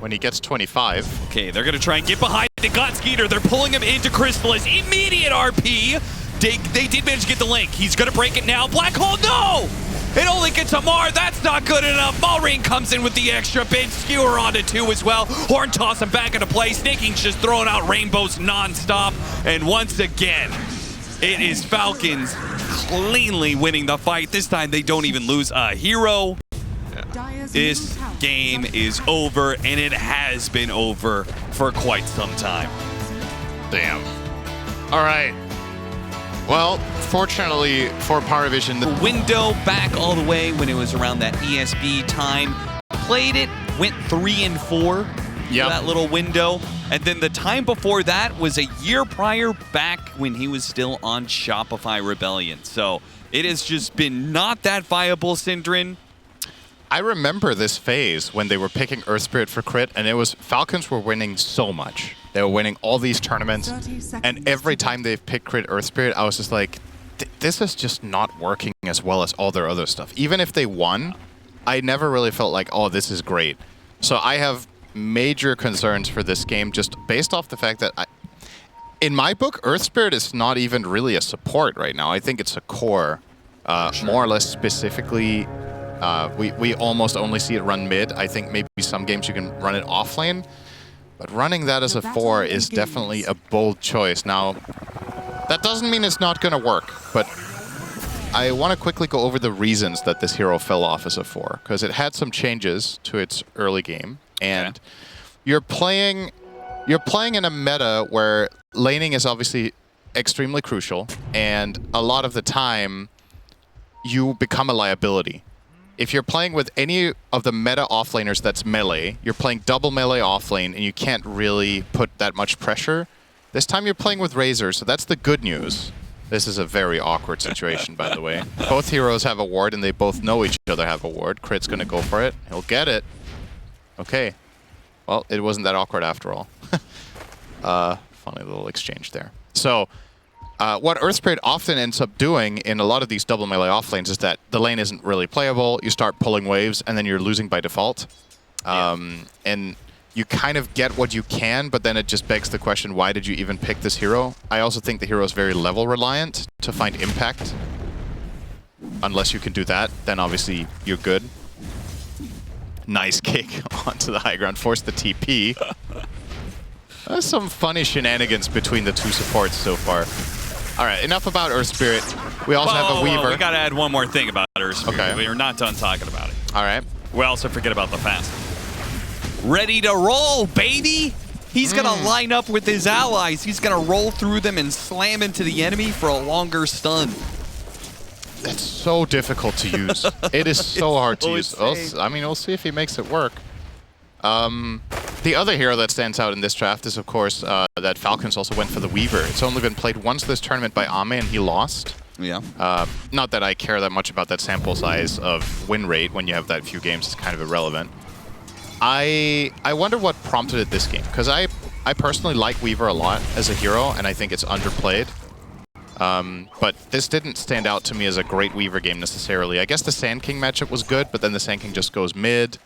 When he gets 25. Okay, they're going to try and get behind the Gutskeeter. They're pulling him into Crystallis. Immediate RP. They did manage to get the link. He's going to break it now. Black Hole, no! It only gets a Mar. That's not good enough. Maureen comes in with the extra bit. Skewer onto 2 as well. Horn toss him back into play. Snaking's just throwing out rainbows non-stop. And once again, it is Falcons cleanly winning the fight. This time they don't even lose a hero. This game is over, and it has been over for quite some time. Damn. All right. Well, fortunately for PARIVISION, the window back all the way when it was around that ESB time. Played it, went 3-4 Yep. that little window. And then the time before that was a year prior, back when he was still on Shopify Rebellion. So it has just been not that viable, Syndrin. I remember this phase when they were picking Earth Spirit for crit, and it was Falcons were winning so much. They were winning all these tournaments, and every time they've picked crit Earth Spirit, I was just like, this is just not working as well as all their other stuff. Even if they won, I never really felt like, oh, this is great. So I have major concerns for this game, just based off the fact that, in my book, Earth Spirit is not even really a support right now. I think it's a core, more or less specifically. We almost only see it run mid. I think maybe some games you can run it off lane. But running that as a 4 is definitely a bold choice. Now, that doesn't mean it's not going to work, but I want to quickly go over the reasons that this hero fell off as a 4, because it had some changes to its early game, and you're playing in a meta where laning is obviously extremely crucial, and a lot of the time you become a liability. If you're playing with any of the meta offlaners that's melee, you're playing double melee offlane, and you can't really put that much pressure. This time you're playing with Razor, so that's the good news. This is a very awkward situation, by the way. Both heroes have a ward, and they both know each other have a ward. Crit's going to go for it. He'll get it. Okay. Well, it wasn't that awkward after all. Funny little exchange there. So, what Earth Spirit often ends up doing in a lot of these double melee offlanes is that the lane isn't really playable, you start pulling waves, and then you're losing by default. And you kind of get what you can, but then it just begs the question, why did you even pick this hero? I also think the hero is very level reliant to find impact. Unless you can do that, then obviously you're good. Nice kick onto the high ground, force the TP. There's some funny shenanigans between the two supports so far. All right, enough about Earth Spirit. We also have a Weaver. We gotta add one more thing about Earth Spirit. Okay. We are not done talking about it. All right. We also forget about the fast. Ready to roll, baby! He's gonna line up with his allies. He's gonna roll through them and slam into the enemy for a longer stun. That's so difficult to use. It is so hard to use. I mean, we'll see if he makes it work. The other hero that stands out in this draft is, of course, that Falcons also went for the Weaver. It's only been played once this tournament by Ame, and he lost. Yeah. Not that I care that much about that sample size of win rate when you have that few games. It's kind of irrelevant. I wonder what prompted it this game, because I personally like Weaver a lot as a hero, and I think it's underplayed. But this didn't stand out to me as a great Weaver game necessarily. I guess the Sand King matchup was good, but then the Sand King just goes mid.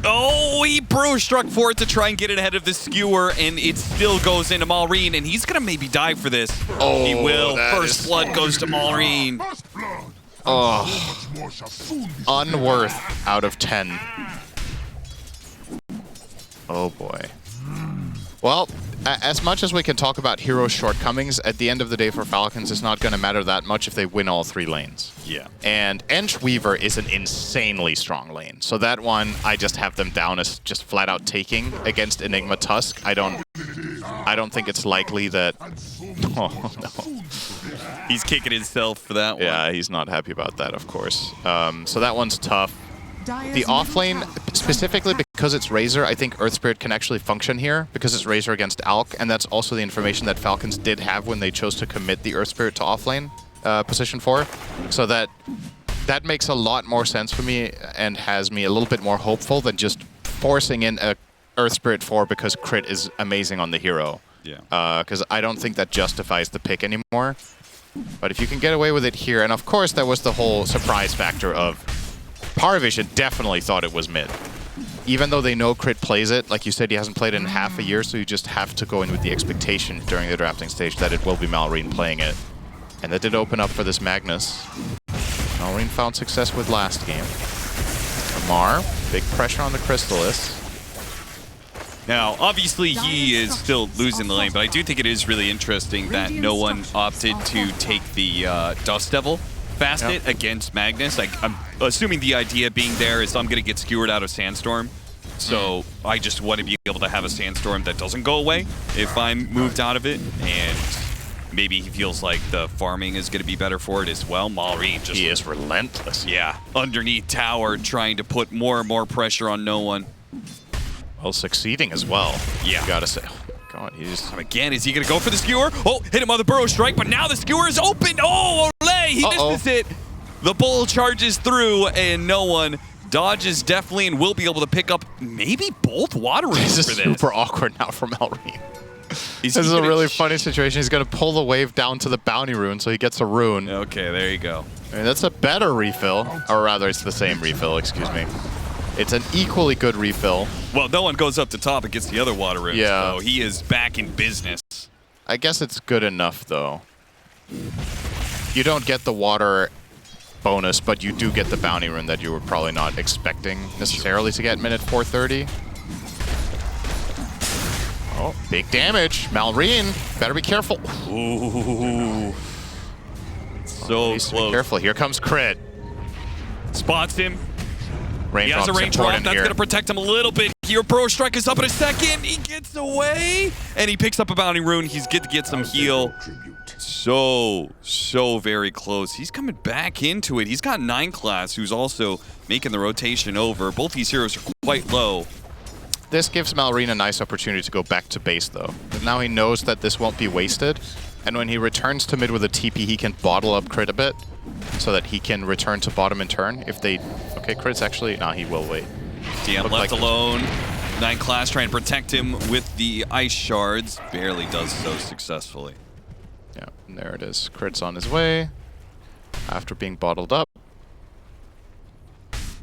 Oh, he Brew struck for it to try and get it ahead of the Skewer, and it still goes into Maureen, and he's going to maybe die for this. Oh, he will. First blood goes to Maureen. Oh, unworth out of 10. Oh boy. Well, As much as we can talk about hero shortcomings, at the end of the day for Falcons, it's not going to matter that much if they win all 3 lanes. Yeah. And Weaver is an insanely strong lane. So that one, I just have them down as just flat out taking against Enigma Tusk. I don't think it's likely that... Oh, no. He's kicking himself for that one. Yeah, he's not happy about that, of course. So that one's tough. The offlane, specifically because it's Razor, I think Earth Spirit can actually function here because it's Razor against Alk, and that's also the information that Falcons did have when they chose to commit the Earth Spirit to offlane position 4. So that makes a lot more sense for me and has me a little bit more hopeful than just forcing in a Earth Spirit 4 because crit is amazing on the hero. Yeah. Because I don't think that justifies the pick anymore. But if you can get away with it here, and of course there was the whole surprise factor of PARIVISION definitely thought it was mid. Even though they know crit plays it, like you said, he hasn't played it in half a year, so you just have to go in with the expectation during the drafting stage that it will be Malrine playing it. And that did open up for this Magnus. Malrine found success with last game. Mar, big pressure on the Crystallis. Now, obviously, he is still losing the lane, but I do think it is really interesting that no one opted to take the Dust Devil Facet against Magnus. Like, I'm assuming the idea being there is I'm going to get skewered out of Sandstorm. So I just want to be able to have a Sandstorm that doesn't go away if I'm moved out of it. And maybe he feels like the farming is going to be better for it as well. Malrine just... He is relentless. Yeah, underneath tower, trying to put more and more pressure on no one. Well, succeeding as well. Yeah. You gotta say. Oh, God, he's... Again, is he going to go for the skewer? Oh, hit him on the burrow strike, but now the skewer is open. Oh, Olay, he misses it. The bull charges through, and no one dodges definitely and will be able to pick up maybe both water runes This for is this. super awkward now for Malrine. This is a really funny situation. He's going to pull the wave down to the bounty rune, so he gets a rune. Okay, there you go. I mean, that's a better refill. Or rather, it's the same refill, excuse me. It's an equally good refill. Well, no one goes up to top and gets the other water runes, Yeah. so he is back in business. I guess it's good enough, though. You don't get the water bonus, but you do get the bounty rune that you were probably not expecting necessarily to get minute 430. Oh, big damage. Malrine, better be careful. Ooh. So Needs to be close. careful. Here comes crit. Spots him. Range He has a drop's range drop. important That's here. going to protect him a little bit. Here, Burrow Strike is up in a second. He gets away, and he picks up a bounty rune. He's good to get some heal. So very close. He's coming back into it. He's got 9 class, who's also making the rotation over. Both these heroes are quite low. This gives Malrine a nice opportunity to go back to base, though. Now he knows that this won't be wasted, and when he returns to mid with a TP, he can bottle up crit a bit, so that he can return to bottom in turn. If they... Okay, crit's actually... Nah, he will wait. DM Looked left like alone. 9 class trying to protect him with the ice shards. Barely does so successfully. Yeah, and there it is. Crit's on his way after being bottled up.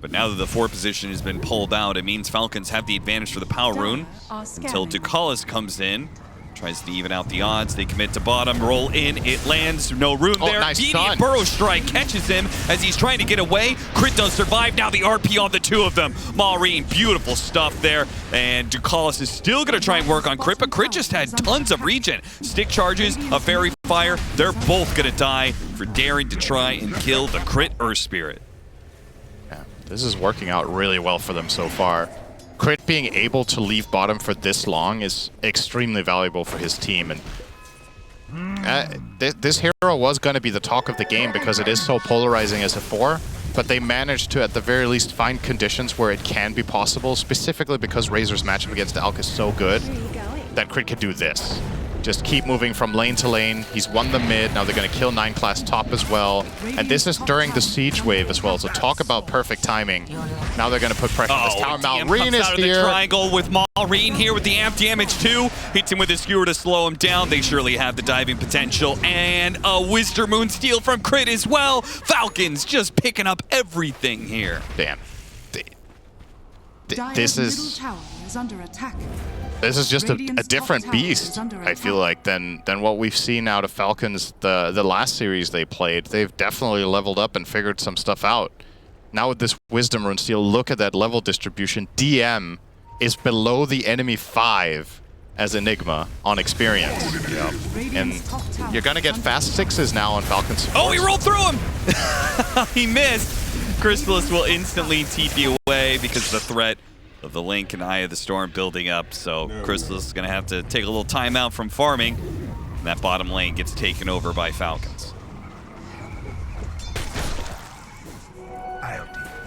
But now that the 4 position has been pulled out, it means Falcons have the advantage for the power rune until Ducalis comes in. Tries to even out the odds. They commit to bottom, roll in, it lands, no rune there. Nice Immediate stun. Burrow Strike catches him as he's trying to get away. Crit does survive, now the RP on the 2 of them. Malrine, beautiful stuff there. And Ducalis is still gonna try and work on Crit, but Crit just had tons of regen. Stick charges, a Fairy Fire, they're both gonna die for daring to try and kill the Crit Earth Spirit. Yeah, this is working out really well for them so far. Crit being able to leave bottom for this long is extremely valuable for his team. And this hero was going to be the talk of the game because it is so polarizing as a 4, but they managed to, at the very least, find conditions where it can be possible, specifically because Razor's matchup against Alk is so good that Crit can do this. Just keep moving from lane to lane. He's won the mid. Now they're going to kill 9 class top as well. And this is during the siege wave as well. So talk about perfect timing. Now they're going to put pressure on this tower. Malrine is out of the here. triangle with Malrine here with the amp damage too. Hits him with a skewer to slow him down. They surely have the diving potential. And a Wisdom Moon steal from Crit as well. Falcons just picking up everything here. Damn. This is under attack. This is just a different beast, I feel like, than what we've seen out of Falcons the last series they played. They've definitely leveled up and figured some stuff out. Now with this Wisdom Rune steal, look at that level distribution. DM is below the enemy 5 as Enigma on experience. And you're going to get fast 6s now on Falcons. Oh, he rolled through him! He missed. Chrysalis will instantly TP away because of the threat of the Link and Eye of the Storm building up. So Chrysalis is going to have to take a little timeout from farming. And that bottom lane gets taken over by Falcons.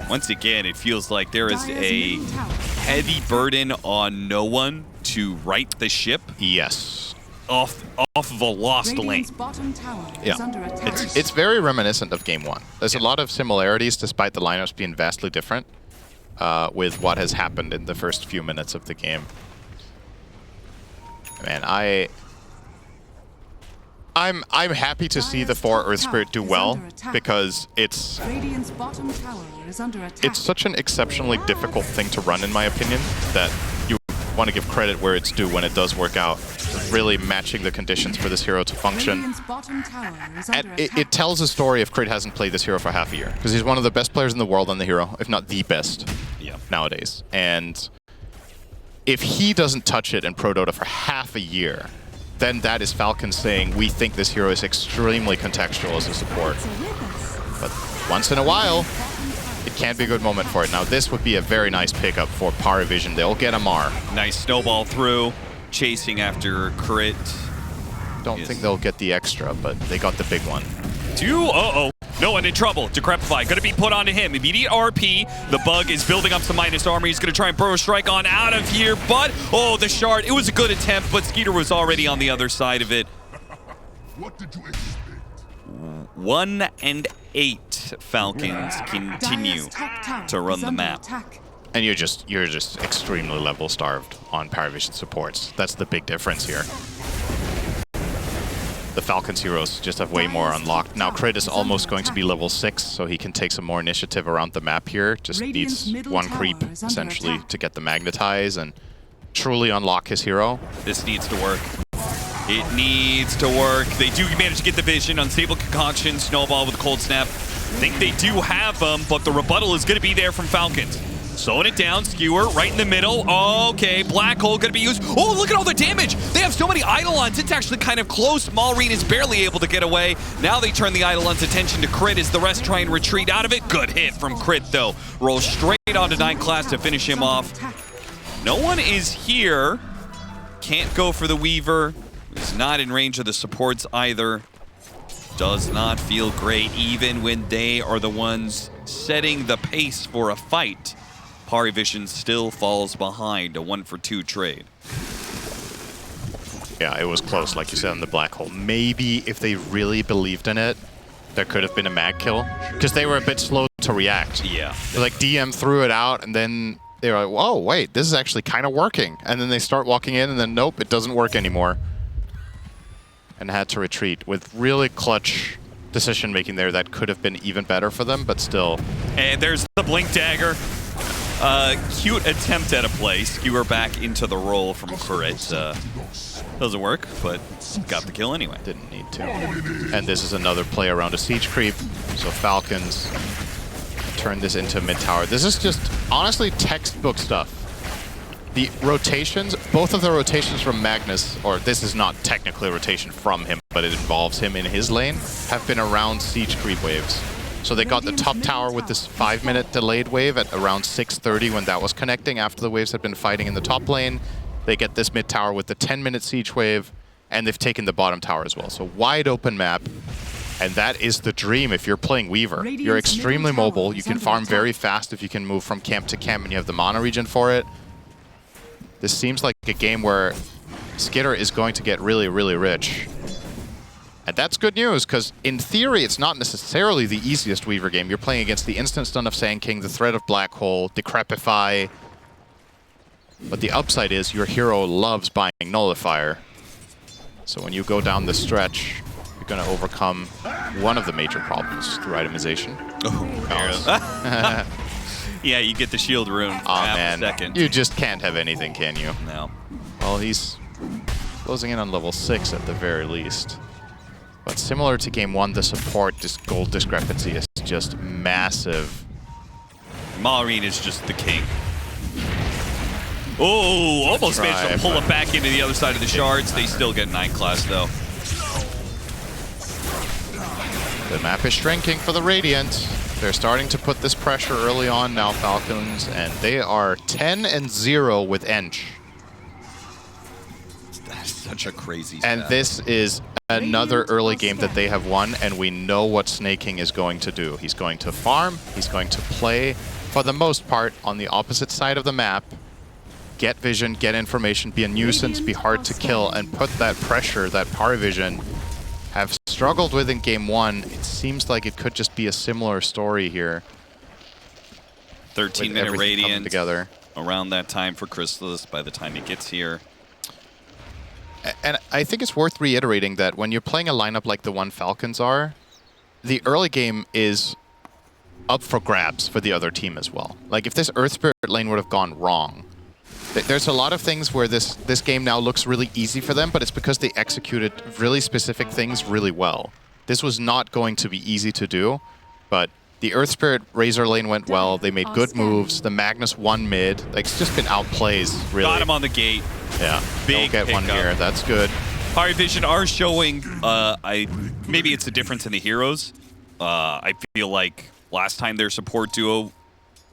Once again, it feels like there is a heavy burden on no one to right the ship. Yes. Off of a lost lane. Yeah, it's very reminiscent of Game 1. There's a lot of similarities despite the lineups being vastly different with what has happened in the first few minutes of the game. Man, I'm happy to see the 4 Earth Spirit do well because it's such an exceptionally difficult thing to run, in my opinion, that you want to give credit where it's due when it does work out. Really matching the conditions for this hero to function. And it tells a story if Crit hasn't played this hero for half a year, because he's one of the best players in the world on the hero, if not the best nowadays. And if he doesn't touch it in Pro Dota for half a year, then that is Falcons saying, we think this hero is extremely contextual as a support. But once in a while, it can be a good moment for it. Now, this would be a very nice pickup for PARIVISION. They'll get a Mar. Nice snowball through, chasing after Crit. Don't think they'll get the extra, but they got the big one. No one in trouble. Decrepify gonna be put onto him. Immediate RP. The bug is building up some minus armor. He's gonna try and burrow strike on out of here, but the shard. It was a good attempt, but Skeeter was already on the other side of it. What did you expect? 1 and 8 Falcons continue to run the map. And you're just extremely level starved on PARIVISION supports. That's the big difference here. The Falcons heroes just have way more unlocked. Now Crit is almost going to be level 6, so he can take some more initiative around the map here. Just needs one creep, essentially, to get the Magnetize and truly unlock his hero. This needs to work. It needs to work. They do manage to get the vision. Unstable Concoction, Snowball with a Cold Snap. I think they do have them, but the rebuttal is going to be there from Falcons. Slowing it down, Skewer right in the middle. Okay, Black Hole gonna be used. Oh, look at all the damage! They have so many Eidolons, it's actually kind of close. Maureen is barely able to get away. Now they turn the Eidolons' attention to Crit as the rest try and retreat out of it. Good hit from Crit though. Rolls straight onto 9 Class to finish him off. No one is here. Can't go for the Weaver. He's not in range of the supports either. Does not feel great, even when they are the ones setting the pace for a fight. PARIVISION still falls behind, a 1-for-2 trade. Yeah, it was close, like you said, on the Black Hole. Maybe if they really believed in it, there could have been a mag kill, because they were a bit slow to react. Yeah. Like, DM threw it out, and then they were like, whoa, wait, this is actually kind of working. And then they start walking in, and then nope, it doesn't work anymore. And had to retreat with really clutch decision-making there that could have been even better for them, but still. And there's the Blink Dagger. Cute attempt at a play. Skewer back into the roll from Crit. Doesn't work, but got the kill anyway. Didn't need to. And this is another play around a siege creep. So Falcons turn this into mid tower. This is just, honestly, textbook stuff. The rotations, both of the rotations from Magnus, or this is not technically a rotation from him, but it involves him in his lane, have been around siege creep waves. So they got the top tower with this 5-minute delayed wave at around 6:30 when that was connecting after the waves had been fighting in the top lane. They get this mid tower with the 10-minute siege wave, and they've taken the bottom tower as well. So wide open map, and that is the dream if you're playing Weaver. You're extremely mobile, you can farm very fast if you can move from camp to camp and you have the mana regen for it. This seems like a game where Skitter is going to get really, really rich. And that's good news, because in theory, it's not necessarily the easiest Weaver game. You're playing against the instant stun of Sand King, the threat of Black Hole, Decrepify. But the upside is your hero loves buying Nullifier. So when you go down the stretch, you're going to overcome one of the major problems through itemization. Oh, yeah, you get the shield rune. Oh, man. Second. You just can't have anything, can you? No. Well, he's closing in on level 6 at the very least. But similar to Game 1, the support, this gold discrepancy is just massive. Maureen is just the king. Oh, almost managed to Try, pull but- it back into the other side of the shards. They still get 9 class, though. The map is shrinking for the Radiant. They're starting to put this pressure early on now, Falcons, and they are 10-0 with Ench. That's such a crazy And stat. this is another early game that they have won, and we know what Snaking is going to do. He's going to farm, he's going to play, for the most part, on the opposite side of the map, get vision, get information, be a nuisance, be hard to kill, and put that pressure that PARIVISION have struggled with in game 1. It seems like it could just be a similar story here. 13-minute Radiant together. around that time for Chrysalis by the time he gets here. And I think it's worth reiterating that when you're playing a lineup like the one Falcons are, the early game is up for grabs for the other team as well. Like if this Earth Spirit lane would have gone wrong, there's a lot of things where this game now looks really easy for them, but it's because they executed really specific things really well. This was not going to be easy to do, but the Earth Spirit Razor lane went well. They made good moves. The Magnus won mid. Like it's just been outplays, really. Got him on the gate. Yeah, Big they'll get one pickup. here. That's good. PARIVISION are showing, maybe it's a difference in the heroes. I feel like last time their support duo,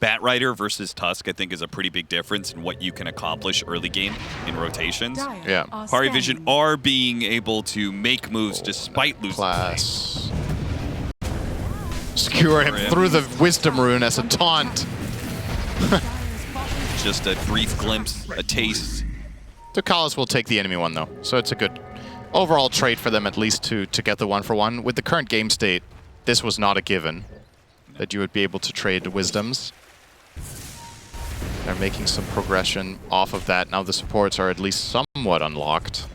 Batrider versus Tusk, I think is a pretty big difference in what you can accomplish early game in rotations. Yeah. PARIVISION are being able to make moves despite losing. Class. Skewer him through the Wisdom Rune as a taunt. Just a brief glimpse, a taste. Ducalis will take the enemy one though, so it's a good overall trade for them at least to get the 1-for-1. With the current game state, this was not a given that you would be able to trade Wisdoms. They're making some progression off of that. Now the supports are at least somewhat unlocked.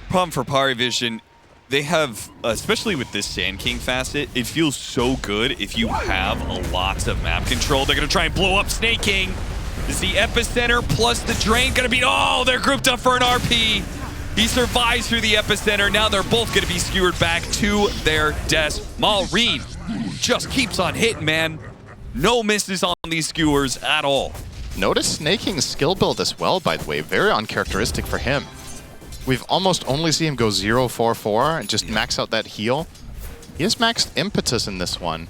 Problem for PARIVISION, they have, especially with this Sand King facet, it feels so good if you have a lots of map control. They're going to try and blow up Snake King. Is the Epicenter plus the Drain going to be... Oh, they're grouped up for an RP. He survives through the Epicenter. Now they're both going to be skewered back to their deaths. Malrine just keeps on hitting, man. No misses on these skewers at all. Notice Snake King's skill build as well, by the way. Very uncharacteristic for him. We've almost only seen him go 0-4-4 and just max out that heal. He has maxed Impetus in this one,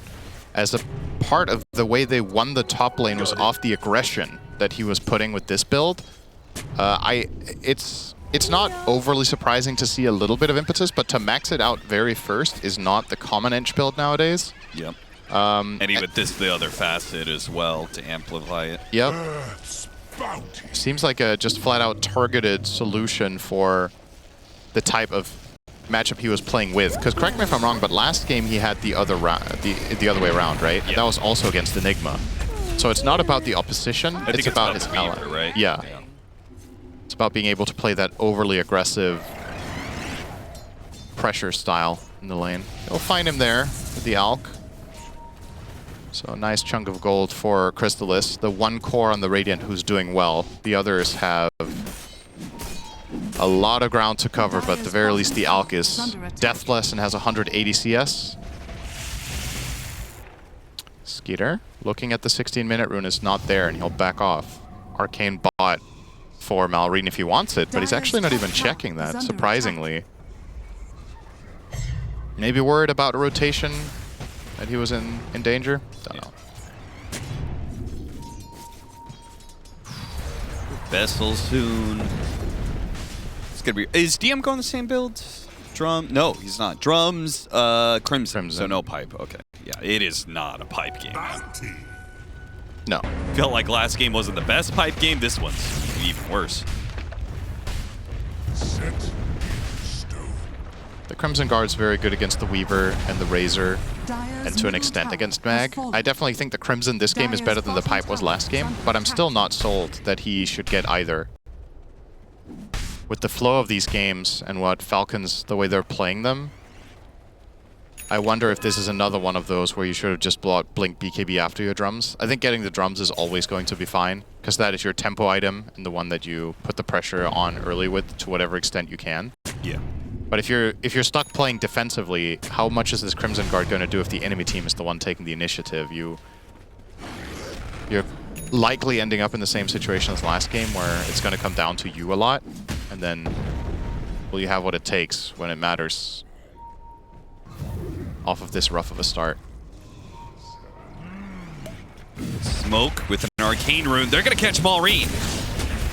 as a part of the way they won the top lane was off the aggression that he was putting with this build. It's not overly surprising to see a little bit of Impetus, but to max it out very first is not the common Ench build nowadays. Yep. And even this, the other facet as well, to amplify it. Yep. Seems like a just flat-out targeted solution for the type of matchup he was playing with. Because correct me if I'm wrong, but last game he had the other the other way around, right? Yep. That was also against Enigma. So it's not about the opposition, I think it's about his ally. Weaver, right? Yeah. It's about being able to play that overly aggressive pressure style in the lane. You'll find him there with the Alk. So a nice chunk of gold for Chrysalis. The one core on the Radiant who's doing well. The others have a lot of ground to cover, but at the very least the Alk is deathless and has 180 CS. Skeeter, looking at the 16-minute rune, is not there, and he'll back off. Arcane bot for Malrine if he wants it, but he's actually not even checking that, surprisingly. Maybe worried about a rotation, that he was in danger? Don't know. Vessel soon. It's gonna be... Is DM going the same build? Drum? No, he's not. Drums, Crimson. So no pipe. Okay. Yeah, it is not a pipe game. No. Felt like last game wasn't the best pipe game. This one's even worse. Set in stone. The Crimson Guard's very good against the Weaver and the Razor, and to an extent against Mag. I definitely think the Crimson this game is better than the Pipe was last game, but I'm still not sold that he should get either. With the flow of these games and what Falcons, the way they're playing them, I wonder if this is another one of those where you should have just blinked BKB after your drums. I think getting the drums is always going to be fine, because that is your tempo item and the one that you put the pressure on early with to whatever extent you can. Yeah. But if you're stuck playing defensively, how much is this Crimson Guard going to do if the enemy team is the one taking the initiative? You're likely ending up in the same situation as last game, where it's going to come down to you a lot, and then will you have what it takes when it matters off of this rough of a start. Smoke with an arcane rune. They're going to catch Maureen.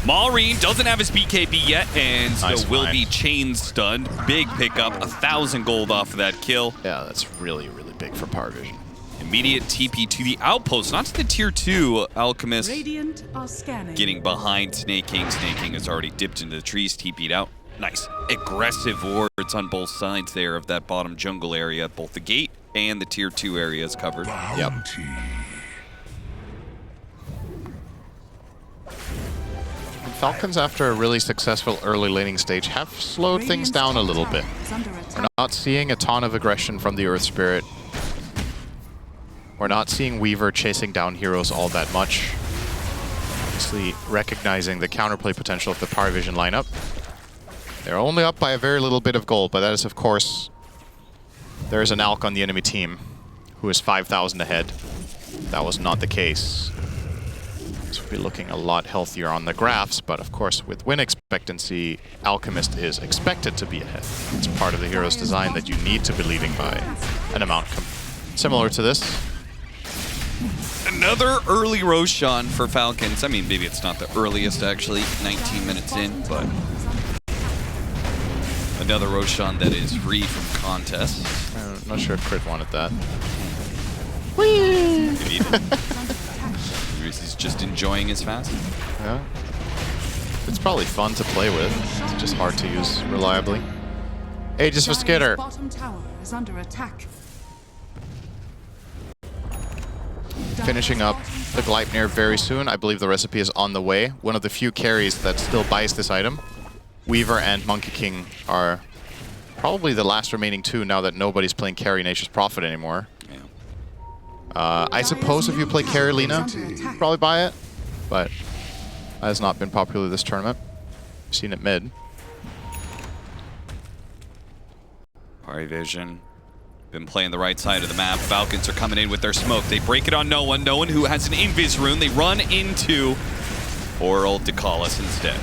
Maureen doesn't have his BKB yet, and so Nice will find. be chain stunned. Big pickup, 1,000 gold off of that kill. Yeah, that's really, really big for PARIVISION. Immediate TP to the outpost, not to the tier 2 Alchemist. Radiant are scanning. Getting behind Snake King. Snake King has already dipped into the trees, TP'd out. Nice. Aggressive wards on both sides there of that bottom jungle area. Both the gate and the tier 2 area is covered. Yep. Bounty. Falcons, after a really successful early laning stage, have slowed things down a little bit. We're not seeing a ton of aggression from the Earth Spirit. We're not seeing Weaver chasing down heroes all that much. Obviously, recognizing the counterplay potential of the PARIVISION lineup. They're only up by a very little bit of gold, but that is, of course, there is an Alk on the enemy team who is 5,000 ahead. That was not the case. This would be looking a lot healthier on the graphs, but of course, with win expectancy, Alchemist is expected to be ahead. It's part of the hero's design that you need to be leading by an amount similar to this. Another early Roshan for Falcons. I mean, maybe it's not the earliest, actually, 19 minutes in, but another Roshan that is free from contest. I'm not sure if Crit wanted that. Maybe he didn't. Maybe he's just enjoying his fast. Yeah. It's probably fun to play with. It's just hard to use reliably. Aegis for Skitter. Bottom tower is under attack. Finishing up the Gleipnir very soon. I believe the recipe is on the way. One of the few carries that still buys this item. Weaver and Monkey King are probably the last remaining two now that nobody's playing carry Nature's Prophet anymore. Yeah. I suppose if you play carry Lina, probably buy it, but that has not been popular this tournament. I've seen it mid. PARIVISION been playing the right side of the map. Falcons are coming in with their smoke. They break it on no one. No one who has an invis rune. They run into Oral Dekalis instead.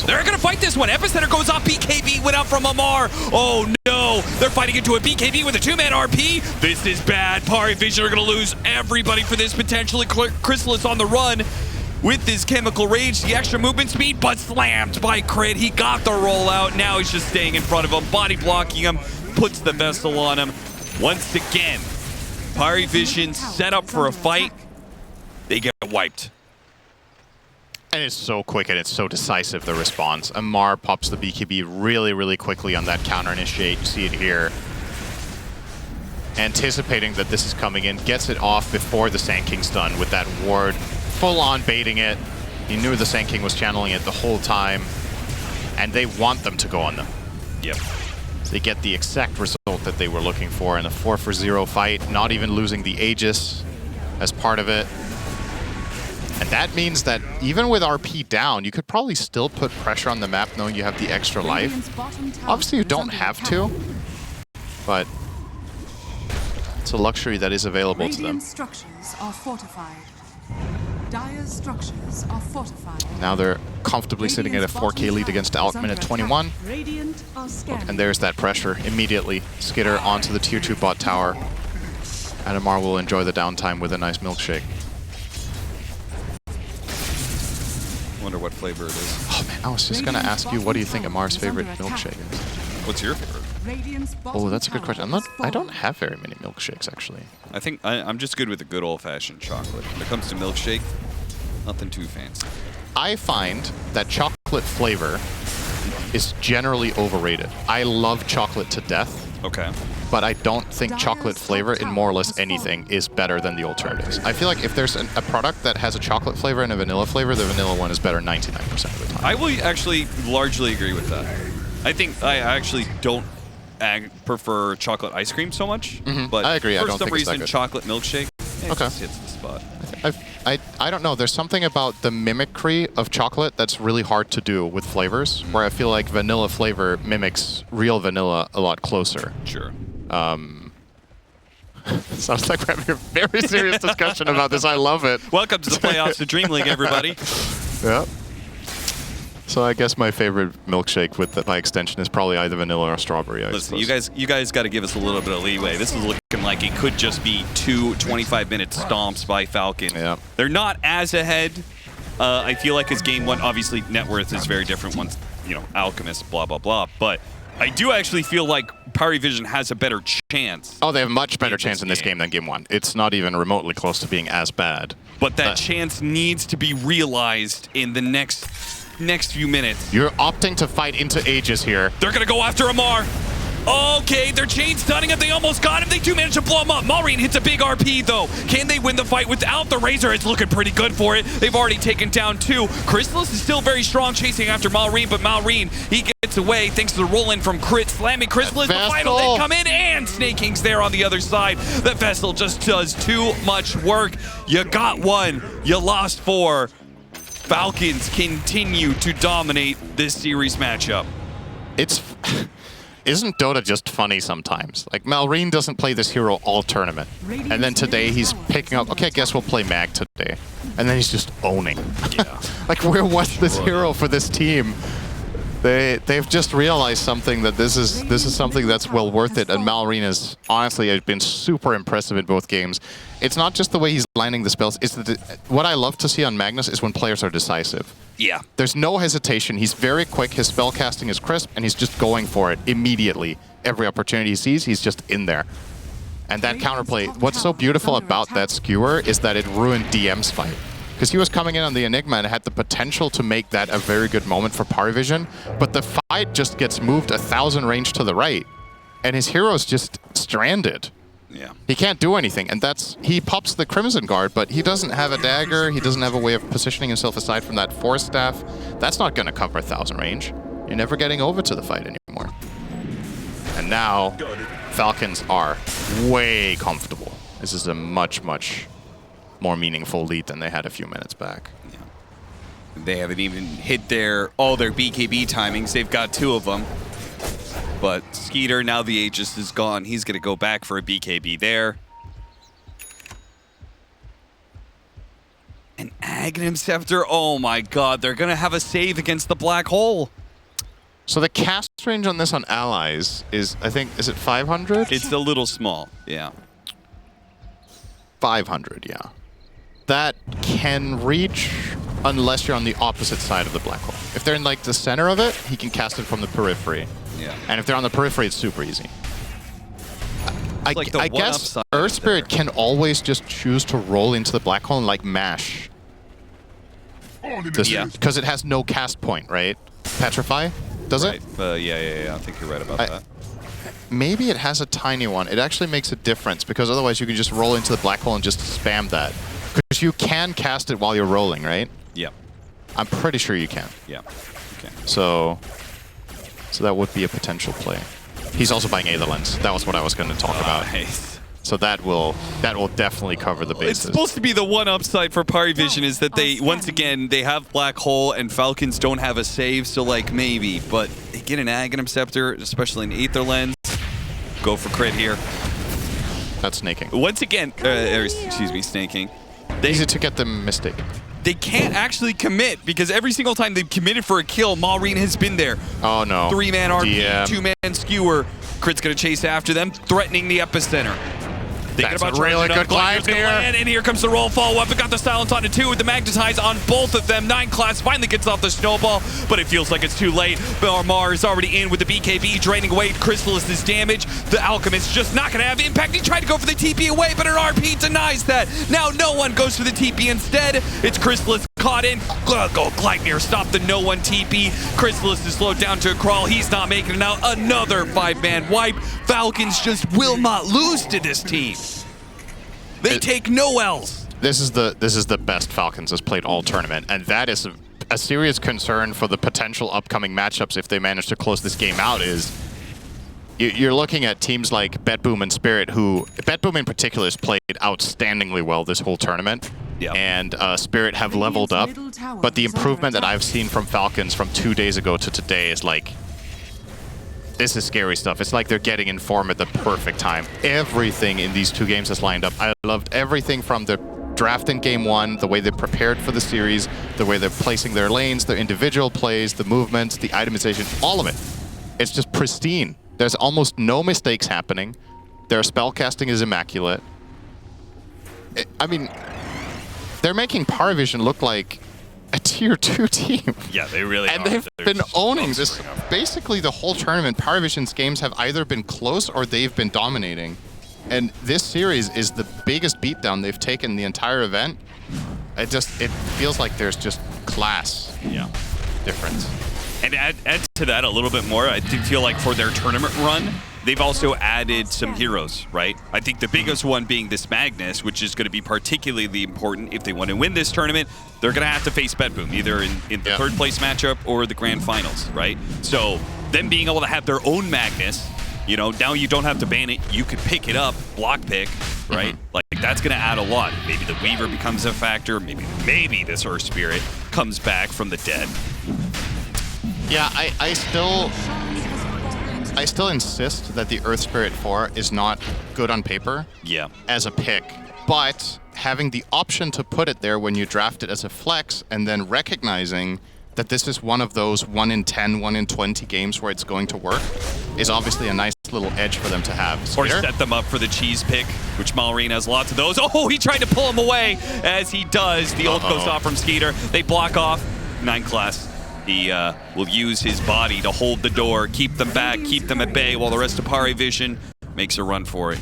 They're going to fight this one. Epicenter goes off. BKB went out from Amar. Oh, no. They're fighting into a BKB with a 2-man RP. This is bad. PARIVISION are going to lose everybody for this potentially. Chrysalis on the run with his Chemical Rage. The extra movement speed, but slammed by Crit. He got the rollout. Now he's just staying in front of him, body blocking him, puts the Vessel on him. Once again, PARIVISION set up for a fight. They get wiped. And it's so quick and it's so decisive, the response. Amar pops the BKB really, really quickly on that counter initiate. You see it here. Anticipating that this is coming in, gets it off before the Sand King's done with that ward. Full on baiting it. He knew the Sand King was channeling it the whole time. And they want them to go on them. Yep. So they get the exact result that they were looking for in a 4-for-0 fight, not even losing the Aegis as part of it. And that means that even with RP down, you could probably still put pressure on the map knowing you have the extra life. Obviously you don't have to, but it's a luxury that is available to them. Radiant structures are fortified. Dire's structures are fortified. Now they're comfortably sitting at a 4K lead against Altman at 21. Radiant are scanning. And there's that pressure immediately. Skitter onto the tier 2 bot tower. And Amar will enjoy the downtime with a nice milkshake. Wonder what flavor it is. Oh man, I was just gonna ask you, what do you think Amar's favorite milkshake is? What's your favorite? Oh, that's a good question. I don't have very many milkshakes, actually. I think I'm just good with the good old-fashioned chocolate. When it comes to milkshake, nothing too fancy. I find that chocolate flavor is generally overrated. I love chocolate to death, Okay. but I don't think chocolate flavor in more or less anything is better than the alternatives. I feel like if there's a product that has a chocolate flavor and a vanilla flavor, the vanilla one is better 99% of the time. I will actually largely agree with that. I think I actually don't prefer chocolate ice cream so much, but I agree. I for don't some think it's that reason, good. chocolate milkshake Okay. just hits the spot. I don't know. There's something about the mimicry of chocolate that's really hard to do with flavors, where I feel like vanilla flavor mimics real vanilla a lot closer. Sure. Sounds like we're having a very serious discussion about this. I love it. Welcome to the playoffs of DreamLeague, everybody. Yeah. So I guess my favorite milkshake with by extension is probably either vanilla or strawberry. Listen, you guys got to give us a little bit of leeway. This is looking like it could just be 2 25-minute stomps by Falcons. Yeah. They're not as ahead. I feel like as game one, obviously net worth is very different once, you know, Alchemist, blah, blah, blah. But I do actually feel like PARIVISION has a better chance. Oh, they have a much better chance in this game than game one. It's not even remotely close to being as bad. But that chance needs to be realized in the next few minutes. You're opting to fight into Aegis here. They're going to go after Amar. Okay, they're chain stunning him. They almost got him. They do manage to blow him up. Malrine hits a big RP, though. Can they win the fight without the Razor? It's looking pretty good for it. They've already taken down 2. Chrysalis is still very strong chasing after Malrine, but Malrine, he gets away thanks to the roll-in from Crit, slamming Chrysalis. The final, they come in, and Snake King's there on the other side. The Vessel just does too much work. You got 1. You lost 4. Falcons continue to dominate this series matchup. Isn't Dota just funny sometimes? Like, Malrine doesn't play this hero all tournament. And then today he's picking up, okay, I guess we'll play Mag today. And then he's just owning. Yeah. Like, where was this hero for this team? They've just realized something, that this is something that's well worth it, and Malrine has honestly been super impressive in both games. It's not just the way he's landing the spells. It's what I love to see on Magnus is when players are decisive. Yeah. There's no hesitation. He's very quick. His spell casting is crisp, and he's just going for it immediately. Every opportunity he sees, he's just in there. And that counterplay, what's so beautiful about that skewer is that it ruined DM's fight. Because he was coming in on the Enigma and had the potential to make that a very good moment for PARIVISION, but the fight just gets moved 1,000 range to the right, and his hero's just stranded. Yeah. He can't do anything, and he pops the Crimson Guard, but he doesn't have a dagger, he doesn't have a way of positioning himself aside from that Force Staff. That's not going to cover 1,000 range. You're never getting over to the fight anymore. And now, Falcons are way comfortable. This is a much, much more meaningful lead than they had a few minutes back. Yeah. They haven't even hit all their BKB timings. They've got 2 of them. But Skeeter, now the Aegis is gone. He's going to go back for a BKB there. An Aghanim Scepter. Oh my god, they're going to have a save against the Black Hole. So the cast range on this on allies is, I think, is it 500? It's a little small, yeah. 500, yeah. That can reach unless you're on the opposite side of the black hole. If they're in like the center of it, he can cast it from the periphery. Yeah. And if they're on the periphery, it's super easy. I guess Earth Spirit can always just choose to roll into the black hole and like mash. Yeah. Because it has no cast point, right? Petrify? Does it? Yeah. I think you're right about that. Maybe it has a tiny one. It actually makes a difference because otherwise you can just roll into the black hole and just spam that. Because you can cast it while you're rolling, right? Yeah. I'm pretty sure you can. Yeah. Okay. So that would be a potential play. He's also buying Aetherlands. That was what I was going to talk about. Nice. So that will definitely cover the bases. It's supposed to be the one upside for PARIVISION is that they, once again, they have Black Hole and Falcons don't have a save, so like maybe. But they get an Aghanim Scepter, especially an Aetherlands. Go for crit here. That's snaking. Once again, excuse me, snaking. Easy to get them mistaken. They can't actually commit because every single time they've committed for a kill, Malrine has been there. Oh no. 3-man RP, 2-man skewer. Crit's gonna chase after them, threatening the epicenter. That's a really good glide here. And here comes the roll follow-up. It got the silence onto 2 with the magnetize on both of them. 9 class finally gets off the snowball, but it feels like it's too late. Barmar is already in with the BKB, draining away Chrysalis' damage. The Alchemist just not going to have impact. He tried to go for the TP away, but an RP denies that. Now no one goes for the TP instead. It's Chrysalis caught in. Go Gleipnir, stop the no one TP. Chrysalis is slowed down to a crawl. He's not making it out. Another 5-man wipe. Falcons just will not lose to this team. They take no L's. This is the best Falcons has played all tournament, and that is a serious concern for the potential upcoming matchups if they manage to close this game out. Is you're looking at teams like BetBoom and Spirit, who BetBoom in particular has played outstandingly well this whole tournament. Yep. And Spirit have leveled up, but the improvement that I've seen from Falcons from 2 days ago to today is like This is scary stuff. It's like they're getting in form at the perfect time. Everything in these two games has lined up. I loved everything from the draft in game one, the way they prepared for the series, the way they're placing their lanes, their individual plays, the movements, the itemization, all of it. It's just pristine. There's almost no mistakes happening. Their spellcasting is immaculate. I mean, they're making PARIVISION look like a tier 2 team. Yeah, they really and are. they've been owning this. Basically, the whole tournament, PARIVISION's games have either been close or they've been dominating. And this series is the biggest beatdown they've taken the entire event. It feels like there's just class difference. And add to that a little bit more, I do feel like for their tournament run, they've also added some heroes, right? I think the biggest one being this Magnus, which is going to be particularly important if they want to win this tournament. They're going to have to face Bedboom, either in the third place matchup or the grand finals, right? So them being able to have their own Magnus, you know, now you don't have to ban it. You could pick it up, block pick, right? Like that's going to add a lot. Maybe the Weaver becomes a factor. Maybe this Earth Spirit comes back from the dead. Yeah, I still insist that the Earth Spirit 4 is not good on paper as a pick, but having the option to put it there when you draft it as a flex and then recognizing that this is one of those 1 in 10, 1 in 20 games where it's going to work is obviously a nice little edge for them to have. Or set them up for the cheese pick, which Malrine has lots of those. Oh, he tried to pull him away. As he does, the ult goes off from Skeeter. They block off 9 class. He will use his body to hold the door, keep them back, keep them at bay, while the rest of PARIVISION makes a run for it.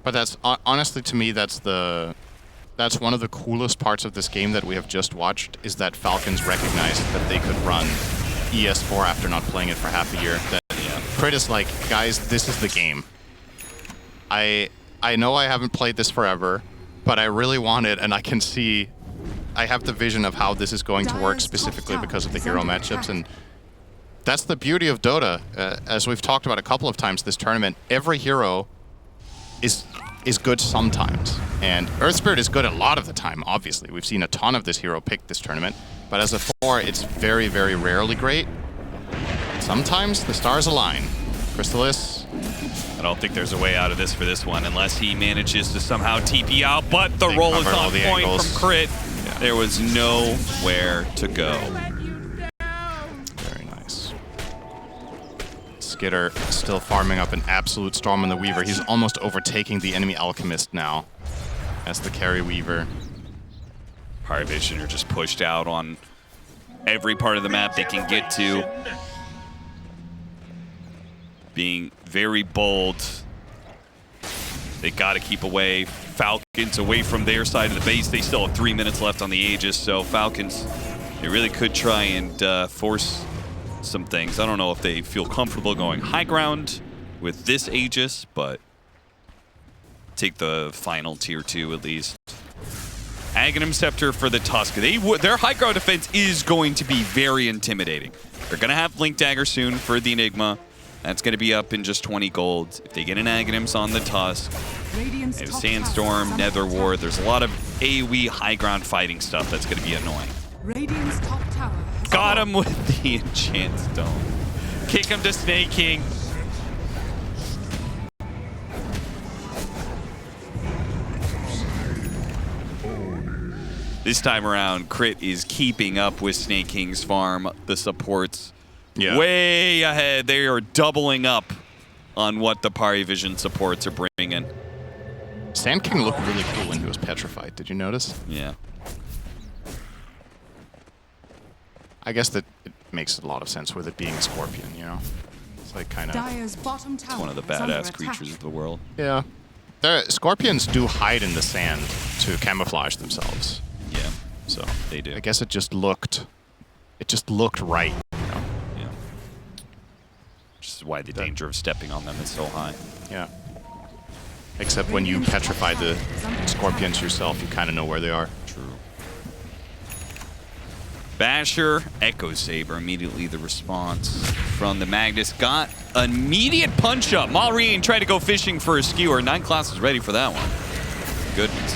But that's honestly, to me, that's one of the coolest parts of this game that we have just watched, is that Falcons recognized that they could run ES4 after not playing it for half a year. That Crit is like, guys, this is the game. I know I haven't played this forever, but I really want it, and I can see, I have the vision of how this is going to work specifically because of the hero matchups, and that's the beauty of Dota. As we've talked about a couple of times this tournament, every hero is good sometimes, and Earth Spirit is good a lot of the time, obviously. We've seen a ton of this hero picked this tournament, but as a 4, it's very, very rarely great. Sometimes the stars align. Crystallis. I don't think there's a way out of this for this one unless he manages to somehow TP out, but the roll is on point from Crit. Yeah. There was nowhere to go. Very nice. Skitter still farming up an absolute storm on the Weaver. He's almost overtaking the enemy Alchemist now as the carry Weaver. PARIVISION are just pushed out on every part of the map they can get to. Being very bold. They got to keep away. Falcons away from their side of the base. They still have 3 minutes left on the Aegis, so Falcons, they really could try and force some things. I don't know if they feel comfortable going high ground with this Aegis, but take the final tier 2 at least. Aghanim Scepter for the Tusk. Their high ground defense is going to be very intimidating. They're going to have Link Dagger soon for the Enigma. That's going to be up in just 20 gold. If they get an Aghanims on the Tusk, they have Sandstorm, Nether Ward. There's a lot of AoE high ground fighting stuff that's going to be annoying. Radiant's top tower Got him with the Enchant Stone. Kick him to Snake King. This time around, Crit is keeping up with Snake King's farm. The supports way ahead. They are doubling up on what the PARIVISION supports are bringing in. Sand King looked really cool when he was petrified. Did you notice? Yeah. I guess that it makes a lot of sense with it being a Scorpion, you know? It's like kind of... It's one of the badass creatures of the world. Yeah. Scorpions do hide in the sand to camouflage themselves. Yeah, so they do. I guess it just looked right. Yeah. Which is why the danger of stepping on them is so high. Yeah. Except when you petrify the Scorpions yourself, you kind of know where they are. True. Basher, Echo Saber, immediately the response from the Magnus. Got an immediate punch up. Malrine tried to go fishing for a skewer. 9 class is ready for that one. Goodness.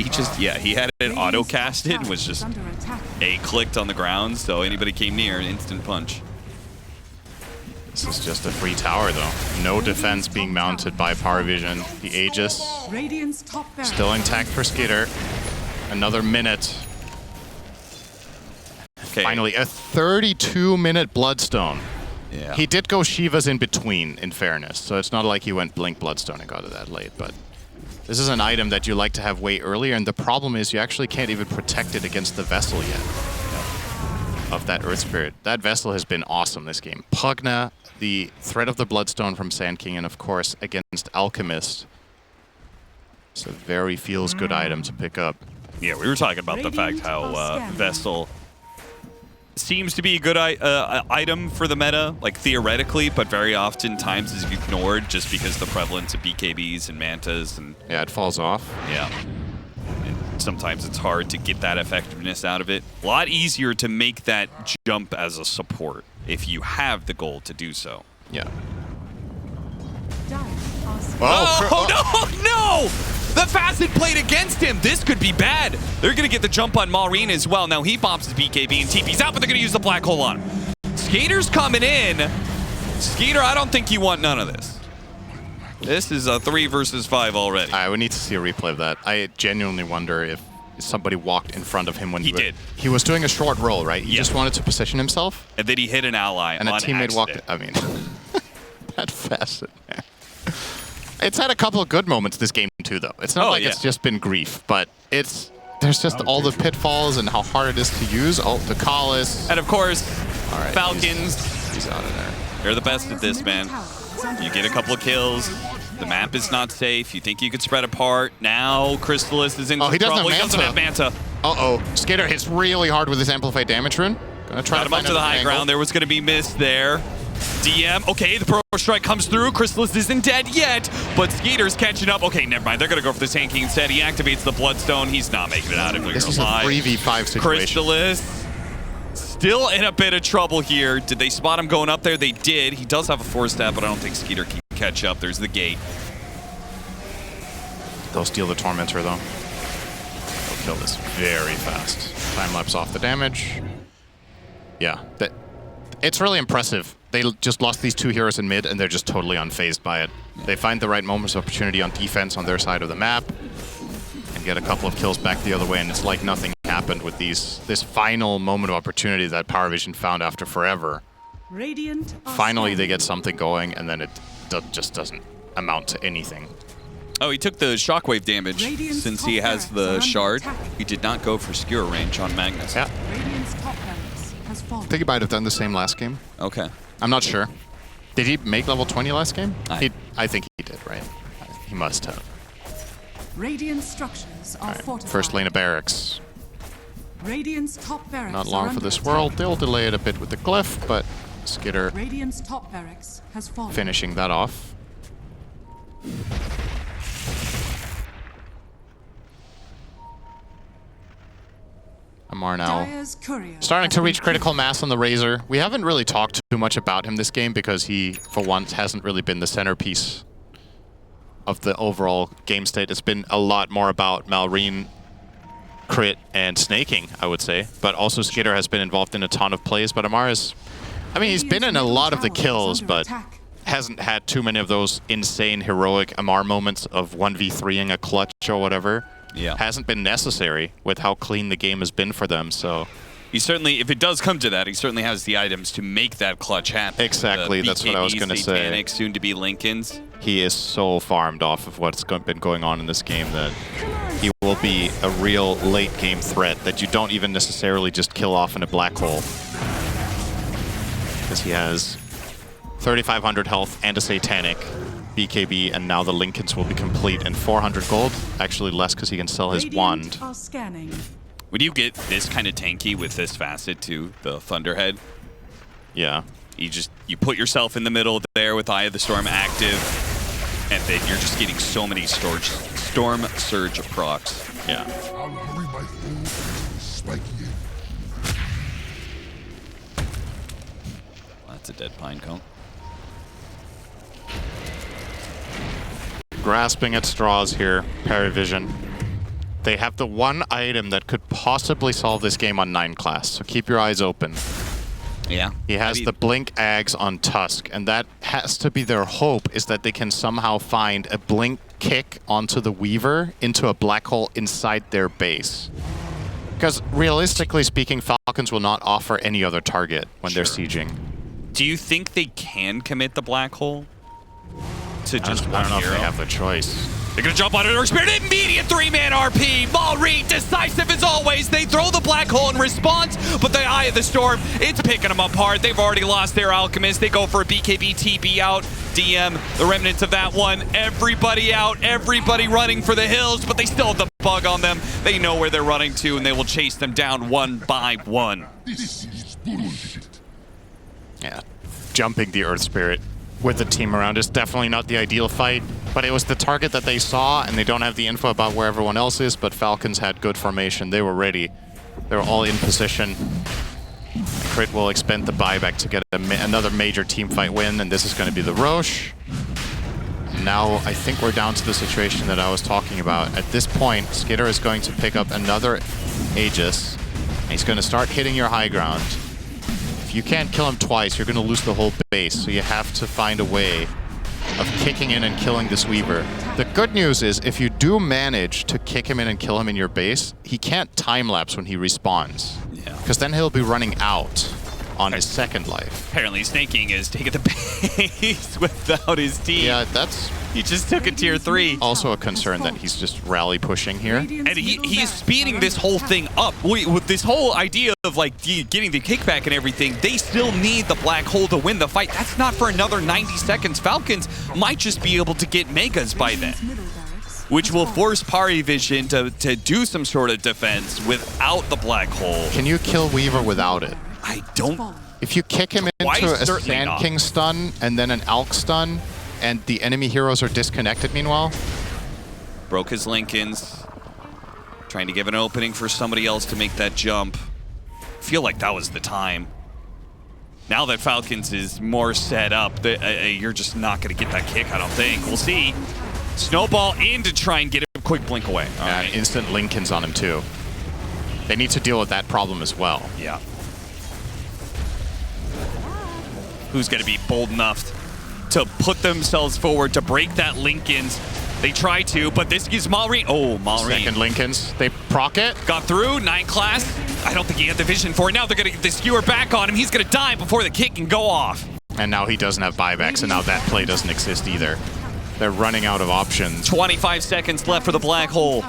he just, yeah, he had it auto-casted and was just Under attack. A-clicked on the ground, so anybody came near, an instant punch. This is just a free tower, though. No defense being mounted by PARIVISION. The Aegis Radiant's top barracks. still intact for Skitter. Another minute. Okay. Finally, a 32-minute Bloodstone. Yeah. He did go Shiva's in between, in fairness, so it's not like he went Blink Bloodstone and got it that late, but this is an item that you like to have way earlier, and the problem is you actually can't even protect it against the Vessel yet of that Earth Spirit. That Vessel has been awesome this game. Pugna, the threat of the Bloodstone from Sand King, and of course against Alchemist. It's a very feels-good item to pick up. Yeah, we were talking about the fact how Vessel seems to be a good item for the meta, like theoretically, but very often times is ignored just because the prevalence of BKBs and Mantas and Yeah, it falls off. yeah. And sometimes it's hard to get that effectiveness out of it. A lot easier to make that jump as a support if you have the goal to do so. Yeah. Dire are scanning. Oh, no! The Facet played against him. This could be bad. They're going to get the jump on Maureen as well. Now he pops his BKB and TP's out, but they're going to use the black hole on him. Skater's coming in. Skater, I don't think you want none of this. This is a 3 versus 5 already. I would need to see a replay of that. I genuinely wonder if somebody walked in front of him when He did. He was doing a short roll, right? He Yeah. just wanted to position himself, And then he hit an ally and a on teammate walked. accident. I mean, that Facet, man. It's had a couple of good moments this game too, though. It's not Oh, like yeah. it's just been grief, but there's just all the pitfalls and how hard it is to use. Oh, the Collis. And of course, All right, Falcons, He's out of there. they're the best at this, Dire's man. middle tower is under You get a attack. couple of kills. The map is not safe. You think you could spread apart. Now Crystallis is in Oh, he doesn't trouble. have He doesn't have Manta. Manta. Uh-oh. Skater hits really hard with his Amplified Damage Rune. Gonna try Got to him up find to the another high angle. ground. There was going to be miss there. DM. Okay, the Pro Strike comes through. Crystallis isn't dead yet, but Skater's catching up. Okay, never mind. They're going to go for the Sand King instead. He activates the Bloodstone. He's not making it out of This is a alive. 3v5 situation. Crystallis still in a bit of trouble here. Did they spot him going up there? They did. He does have a 4-step, but I don't think Skeeter can catch up. There's the gate. They'll steal the Tormentor, though. They'll kill this very fast. Time-lapse off the damage. Yeah, it's really impressive. They just lost these two heroes in mid, and they're just totally unfazed by it. They find the right moments of opportunity on defense on their side of the map and get a couple of kills back the other way, and it's like nothing happened with this final moment of opportunity that PARIVISION found after forever. Radiant are Finally, they scanning. get something going, and then it just doesn't amount to anything. Oh, he took the shockwave damage Radiant's since top he has barracks are the under shard. attack. He did not go for skewer range on Magnus. Yeah, Radiant's top barracks has fallen. I think he might have done the same last game. Okay. I'm not sure. Did he make level 20 last game? I- I think he did, right? He must have. Radiant structures are fortified. First lane of barracks. Radiant's top barracks Not are long for under this attack. world. They'll delay it a bit with the glyph, but Skitter Radiant's top barracks has fallen. finishing that off. Amar now Dire's courier starting has to been reach critical mass on the Razor. We haven't really talked too much about him this game because he, for once, hasn't really been the centerpiece of the overall game state. It's been a lot more about Maureen, crit, and snaking, I would say. But also Skitter has been involved in a ton of plays. But Amar is, I mean, he's been in a lot of the kills, but hasn't had too many of those insane, heroic Amar moments of 1v3ing a clutch or whatever. Yeah. Hasn't been necessary with how clean the game has been for them, so... He certainly, if it does come to that, he certainly has the items to make that clutch happen. Exactly, that's what I was BKBs, gonna say. Satanic, soon to be Lincolns. He is so farmed off of what's been going on in this game that he will be a real late game threat that you don't even necessarily just kill off in a black hole. Because he has 3,500 health and a Satanic BKB, and now the Lincolns will be complete and 400 gold. Actually less because he can sell his wand. Are scanning. Would you get this kind of tanky with this facet to the Thunderhead? Yeah. You put yourself in the middle there with Eye of the Storm active, and then you're just getting so many storm surge procs. Yeah. I'll hurry my food and spike you. Well, that's a dead pine cone. Grasping at straws here, PARIVISION. They have the one item that could possibly solve this game on 9 class, so keep your eyes open. Yeah. He has the Blink Ags on Tusk, and that has to be their hope, is that they can somehow find a Blink kick onto the Weaver into a black hole inside their base. Because realistically speaking, Falcons will not offer any other target when they're sieging. Do you think they can commit the black hole to just I one don't know hero? if they have the choice. They're going to jump on an Earth Spirit. Immediate 3-man RP. Malrine, decisive as always. They throw the black hole in response, but the Eye of the Storm, it's picking them apart. They've already lost their Alchemist. They go for a BKB TP out. DM, the remnants of that one. Everybody out. Everybody running for the hills, but they still have the bug on them. They know where they're running to, and they will chase them down one by one. This is bullshit. Yeah, jumping the Earth Spirit with the team around is definitely not the ideal fight, but it was the target that they saw, and they don't have the info about where everyone else is, but Falcons had good formation. They were ready. They were all in position. Crit will expend the buyback to get another major team fight win, and this is going to be the Roche. Now I think we're down to the situation that I was talking about. At this point, Skitter is going to pick up another Aegis, and he's going to start hitting your high ground. If you can't kill him twice, you're going to lose the whole base, so you have to find a way of kicking in and killing this Weaver. The good news is, if you do manage to kick him in and kill him in your base, he can't time-lapse when he respawns. Yeah. Because then he'll be running out on his second life. Apparently, Snaking is taking the base without his team. Yeah, that's He just took a tier 3. also a concern that he's just rally pushing here. And he's speeding this whole thing up. With this whole idea of like getting the kickback and everything, they still need the black hole to win the fight. That's not for another 90 seconds. Falcons might just be able to get megas by then, which will force PARIVISION to do some sort of defense without the black hole. Can you kill Weaver without it? I don't. If you kick him into a Certainly Sand not. King stun and then an Alk stun, and the enemy heroes are disconnected meanwhile, Broke his Lincolns. Trying to give an opening for somebody else to make that jump. Feel like that was the time. Now that Falcons is more set up, you're just not going to get that kick, I don't think. We'll see. Snowball in to try and get a quick blink away. All right. instant Lincolns on him too. They need to deal with that problem as well. Yeah. Who's going to be bold enough to put themselves forward to break that Lincolns? They try to, but this gives Malrine. Oh, Malrine. Second Lincolns, they proc it. Got through, 9 class. I don't think he had the vision for it. Now they're going to get the skewer back on him. He's going to die before the kick can go off. And now he doesn't have buybacks, and now that play doesn't exist either. They're running out of options. 25 seconds left for the black hole.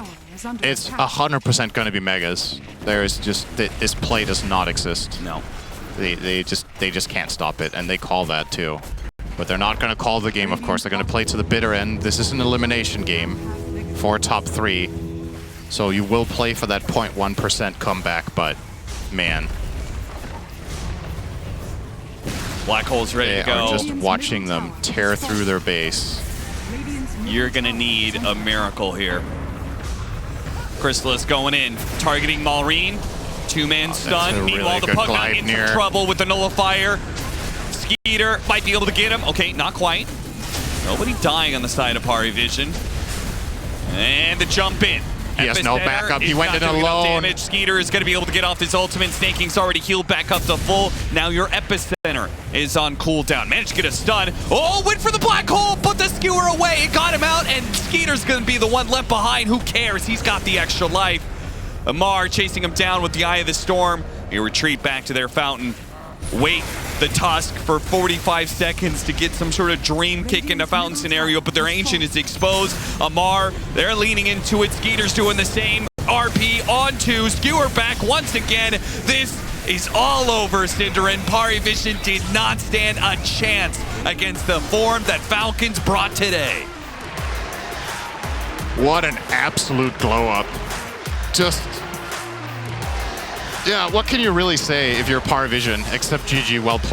It's 100% going to be megas. There's just, this play does not exist. No. They just can't stop it, and they call that too. But they're not going to call the game, of course. They're going to play to the bitter end. This is an elimination game for top 3. So you will play for that 0.1% comeback, but man. Black hole's ready They to go. are just watching them tear through their base. You're going to need a miracle here. Chrysalis going in, targeting Malrine. 2-man stun. a Meanwhile, really the good Pug glide in some near. trouble with the Nullifier. Skeeter might be able to get him. Okay, not quite. Nobody dying on the side of PARIVISION. And the jump in. He has no Epicenter backup. He is went not in doing enough alone. Damage. Skeeter is going to be able to get off his ultimate. Snaking's already healed back up to full. Now your Epicenter is on cooldown. Managed to get a stun. Oh, went for the black hole. Put the skewer away. It got him out, and Skeeter's going to be the one left behind. Who cares? He's got the extra life. Amar chasing him down with the Eye of the Storm. They retreat back to their fountain. Wait the Tusk for 45 seconds to get some sort of dream kick into fountain scenario, but their Ancient is exposed. Amar, they're leaning into it. Skeeter's doing the same. RP onto Skewer back once again. This is all over, Cinderin. PARIVISION did not stand a chance against the form that Falcons brought today. What an absolute glow up. Just, yeah, what can you really say if you're PARIVISION except GG, well played.